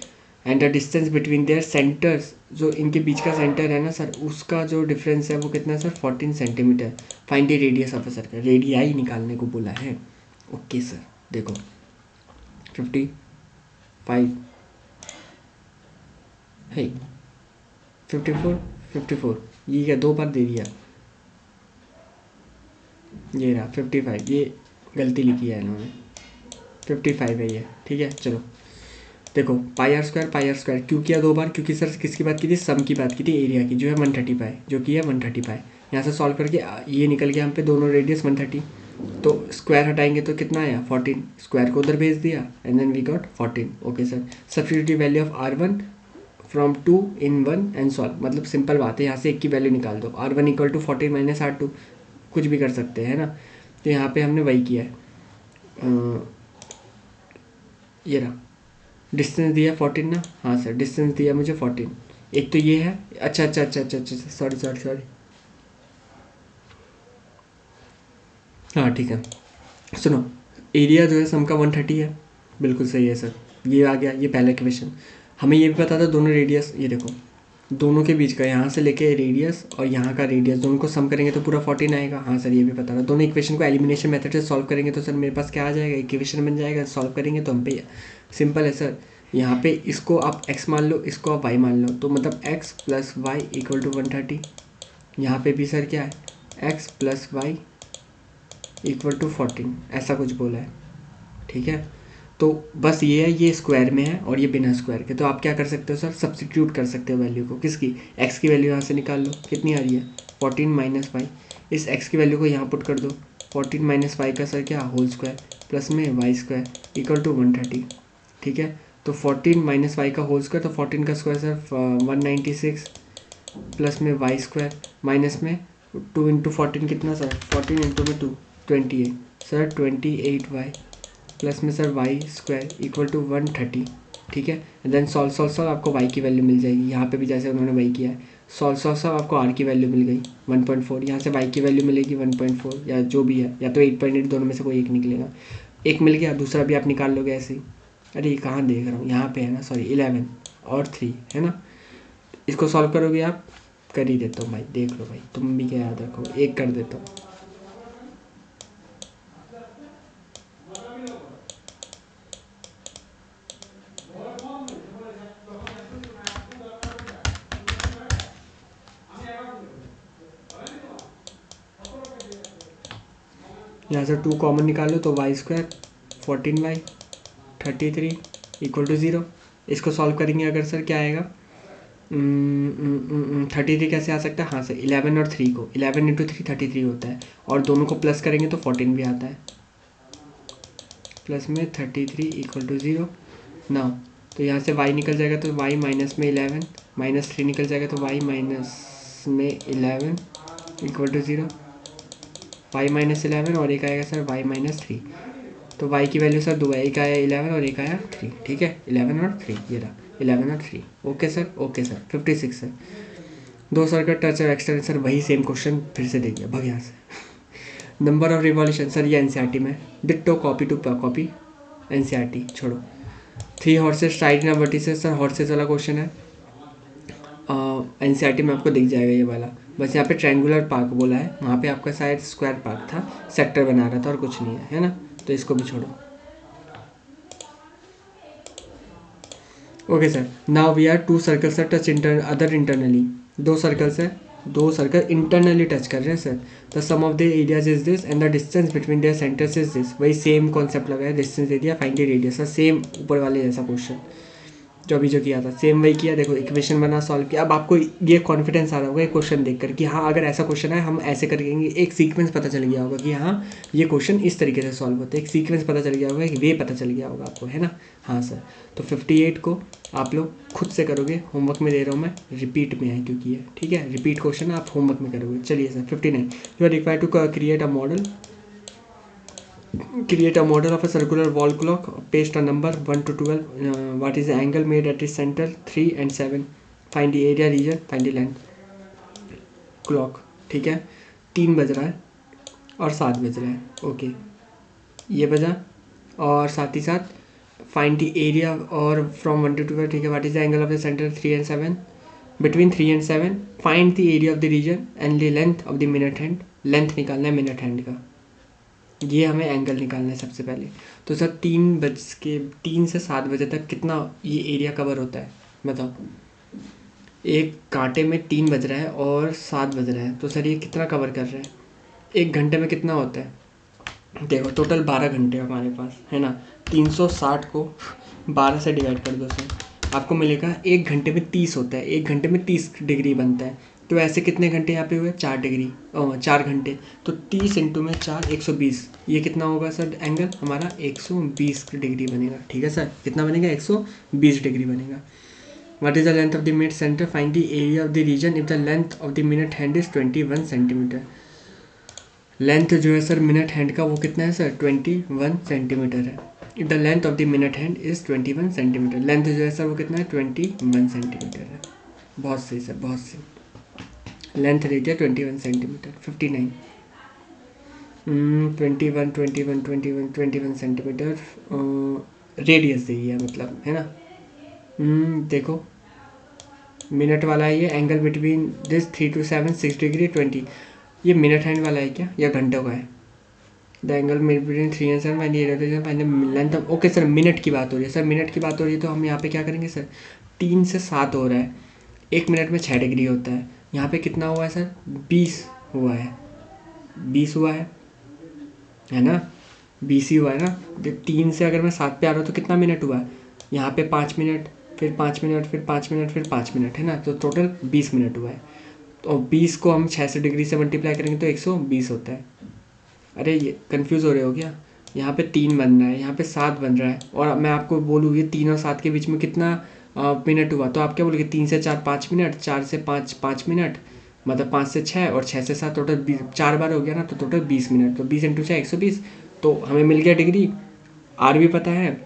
and the distance between their centres, जो इनके बीच का सेंटर है ना सर, उसका जो डिफरेंस है वो कितना है sir, 14 centimetre. Find the radius of a circle, radii निकालने को बोला है। ओके सर देखो 50 5 है 54 ये क्या 2 बार दे दिया, ये रहा 55, ये गलती लिखी है इन्होंने, 55 है ये, ठीक है। चलो देखो पाई आर स्क्वायर क्यों किया 2 बार, क्योंकि सर किसकी बात की थी, सम की बात की थी एरिया की, जो है 130 पाई, जो कि है 130 पाई। यहाँ से सॉल्व करके ये निकल गया हम पे दोनों रेडियस 130, तो स्क्वायर हटाएंगे तो कितना आया 14, स्क्वायर को उधर भेज दिया and then we got 14। Okay sir, substitute value of R1 from 2 in 1 and solve, मतलब सिंपल बात है, यहाँ से एक की वैल्यू निकाल दो, R1 equal to 14 minus R2, कुछ भी कर सकते हैं ना। तो यहाँ पे हमने वही किया है, ये रहा डिस्टेंस दिया 14 ना, हाँ सर डिस्टेंस दिया मुझे 14, एक तो ये है, अच्छा सॉरी हाँ ठीक है। सुनो एरिया जो है सम का 130 है, बिल्कुल सही है सर, ये आ गया, ये पहला क्वेश्चन। हमें ये भी पता था दोनों रेडियस, ये देखो दोनों के बीच का, यहाँ से लेके रेडियस और यहाँ का रेडियस दोनों को सम करेंगे तो पूरा 14 आएगा, हाँ सर ये भी पता था। दोनों इक्वेशन को एलिमिनेशन मेथड से सॉल्व करेंगे तो सर मेरे पास क्या आ जाएगा, इक्वेशन बन जाएगा, सॉल्व करेंगे तो हम पे सिंपल है सर। यहाँ पे इसको आप x मान लो, इसको आप y मान लो, तो मतलब x plus y equal to 130। यहाँ पे भी सर क्या है x plus y equal to 14, ऐसा कुछ बोला है, ठीक है। तो बस ये है, ये स्क्वायर में है और ये बिना स्क्वायर के, तो आप क्या कर सकते हो सर, सब्स्टिट्यूट कर सकते हो वैल्यू को, किसकी, x की वैल्यू यहाँ से निकाल लो, कितनी आ रही है 14 माइनस वाई, इस x की वैल्यू को यहाँ पुट कर दो, 14 माइनस वाई का सर क्या होल स्क्वायर प्लस में वाई स्क्वायर इक्वल टू 130, ठीक है। तो 14 माइनस वाई का होल स्क्वायर, तो 14 का स्क्वायर सर 196 प्लस में वाई स्क्वायर माइनस में 2 इंटू 14 कितना सर, 14 इंटू में 2 28 सर 28 वाई प्लस में sir y square equal to 130, ठीक है। देन सॉल्व आपको वाई की वैल्यू मिल जाएगी, यहाँ पे भी जैसे उन्होंने वाई किया है, सॉल्व आपको आर की वैल्यू मिल गई 1.4, यहाँ से वाई की वैल्यू मिलेगी 1.4 या जो भी है, या तो 8.8, दोनों में से कोई एक निकलेगा, एक मिल गया, दूसरा भी आप निकाल लोगे ऐसे ही। अरे ये कहाँ देख रहा हूँ, यहाँ पे है ना, सॉरी 11 और 3 है ना, इसको सॉल्व करोगे आप, कर ही देता हूँ भाई, देख लो भाई तुम भी क्या याद रखो, एक कर देता हूँ। यहाँ से 2 कॉमन निकालो तो y square 14 y 33 equal to 0, इसको सॉल्व करेंगे अगर सर क्या आएगा, 33 कैसे आ सकता है, हाँ सर 11 और 3 को, 11 इंटू 3 33 होता है, और दोनों को प्लस करेंगे तो 14 भी आता है, प्लस में 33 इक्वल टू 0 ना, तो यहाँ से y निकल जाएगा तो y माइनस में 11 माइनस 3 निकल जाएगा तो y माइनस में 11 इक्वल टू 0, y माइनस 11 और एक आएगा सर y माइनस 3, तो y की वैल्यू सर दो है, एक आया 11 और एक आया 3, ठीक है 11 और 3, ये रहा 11 और 3, ओके सर 56 सर। दो सर्कल टच और एक्सटेंड सर वही सेम क्वेश्चन फिर से दे दिया, भग यहाँ से। नंबर ऑफ रिवॉल्यूशन सर ये एनसीईआरटी में ditto copy to copy, NCERT छोड़ो। 3 horses tied in vertices sir horses वाला क्वेश्चन है, एनसीईआरटी में आपको दिख जाएगा ये वाला, बस यहाँ पे ट्रायंगुलर पार्क बोला है, वहाँ पे आपका शायद स्क्वायर पार्क था, सेक्टर बना रहा था और कुछ नहीं है ना, तो इसको भी छोड़ो। Okay sir, now we are 2 circles sir touch other internally, 2 circles है, 2 सर्कल इंटरनली टच कर रहे हैं sir, the sum of the areas is this and the distance between their centres is this, वही सेम कॉन्सेप्ट लगा है, distance area find the radius sir, same ऊपर वाले जैसा क्वेश्चन जो अभी जो किया था, सेम वही किया, देखो इक्वेशन बना सॉल्व किया। अब आपको ये कॉन्फिडेंस आ रहा होगा क्वेश्चन देखकर कि हाँ अगर ऐसा क्वेश्चन है हम ऐसे करेंगे, एक सीक्वेंस पता चल गया होगा कि हाँ ये क्वेश्चन इस तरीके से सॉल्व होता है, एक सीक्वेंस पता चल गया होगा, एक वे पता चल गया होगा आपको, है ना। हाँ सर, तो 58 को आप लोग खुद से करोगे, होमवर्क में दे रहा हूँ मैं, रिपीट में है क्योंकि ये ठीक है, रिपीट क्वेश्चन आप होमवर्क में करोगे। चलिए sir 59, you are required to create a model, create a model of a circular wall clock, paste a number 1 to 12, what is the angle made at its center 3 and 7, find the area region, find the length clock, ठीक है। 3 बज रहा है और 7 बज रहा है, okay ये बजा, और साथ ही साथ फाइंड द एरिया और फ्रॉम 1 to 12, ठीक है। What is the angle of the centre 3 and 7, between 3 and 7 find the area of the region and the length of the minute hand, लेंथ निकालना है मिनट हैंड का, ये हमें एंगल निकालना है सबसे पहले। तो सर 3 से 7 बजे तक कितना ये एरिया कवर होता है बताओ। एक कांटे में 3 बज रहा है और 7 बज रहा है, तो सर ये कितना कवर कर रहा है, एक घंटे में कितना होता है। देखो टोटल 12 घंटे हमारे पास है ना। 360 को 12 से डिवाइड कर दो सर, आपको मिलेगा एक घंटे में 30 होता है, एक घंटे में 30 डिग्री बनता है। तो ऐसे कितने घंटे यहाँ पे हुए, 4 डिग्री 4 घंटे। तो 30 इंटू में 4 120, ये कितना होगा सर एंगल हमारा 120 डिग्री बनेगा। ठीक है सर, कितना बनेगा 120 डिग्री बनेगा। What is the length of the minute center? Find the area of the region if the length of the minute hand is 21 centimetre. Length जो है सर मिनट हैंड का वो कितना है सर 21 सेंटीमीटर है। If the length of the minute hand is 21 centimetre, length जो है sir वो कितना है 21 सेंटीमीटर है। बहुत सही सर, बहुत सही। लेंथ दे दिया 21 सेंटीमीटर। 59 21 सेंटीमीटर रेडियस दे दिया मतलब, है ना। देखो मिनट वाला है ये, angle between this 3 to 7 6 degree 20। ये मिनट हैंड वाला है क्या या घंटों का है। The angle between 3 and 7 find length. Okay sir minute की बात हो रही है, सर मिनट की बात हो रही है तो हम यहाँ पे क्या करेंगे सर, 3 से 7 हो रहा है, एक मिनट में 6 डिग्री होता है। यहाँ पे कितना हुआ है सर 20 हुआ है, 20 हुआ है ना, 20 ही हुआ है ना। 3 से अगर मैं 7 पे आ रहा हूँ तो कितना मिनट हुआ है, यहाँ पे 5 मिनट, फिर 5 मिनट, फिर 5 मिनट, फिर 5 मिनट, है ना। तो टोटल 20 मिनट हुआ है। तो 20 को हम 600 डिग्री से मल्टीप्लाई करेंगे तो 120 होता है। अरे ये कन्फ्यूज़ हो रहे हो क्या, यहाँ पे 3 बन रहा है, यहाँ पे 7 बन रहा है, और मैं आपको बोलूँ ये 3 और 7 के बीच में कितना मिनट हुआ, तो आप क्या बोलोगे 3 से 4 5 मिनट, 4 से 5 5 मिनट, मतलब 5 से 6 और 6 से 7, टोटल 4 बार हो गया ना, तो टोटल 20 मिनट। तो 20 इंटू 6 120, तो हमें मिल गया डिग्री। आर भी पता है,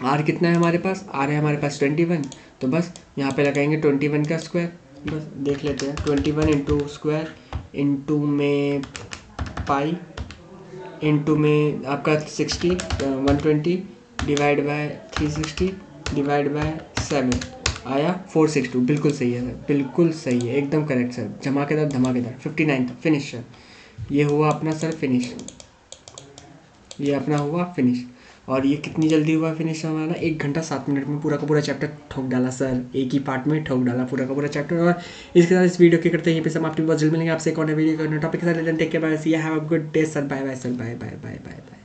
आर कितना है हमारे पास, आर है हमारे पास 21। तो बस यहाँ पे लगाएंगे 21 का स्क्वायर, बस देख लेते हैं 21 इंटू स्क्वायर इंटू में पाई इंटू में आपका 60 120 डिवाइड बाय 360 डिवाइड बाय 7 आया 462। बिल्कुल सही है सर, बिल्कुल सही है, एकदम करेक्ट सर, धमाकेदार धमाकेदार। 59 था फिनिश सर, ये हुआ अपना सर फिनिश, ये अपना हुआ फिनिश। और ये कितनी जल्दी हुआ फिनिश हमारा, 1 घंटा 7 मिनट में पूरा का पूरा चैप्टर ठोक डाला सर, एक ही पार्ट में ठोक डाला पूरा का पूरा चैप्टर। और इसके साथ इस वीडियो के करते हैं यहीं पे समाप्ति। बहुत जल्द मिलेंगे आपसे एक और नए वीडियो का टॉपिक के साथ। Take care, bye, see you, have a good day sir, bye bye sir, bye bye bye bye bye.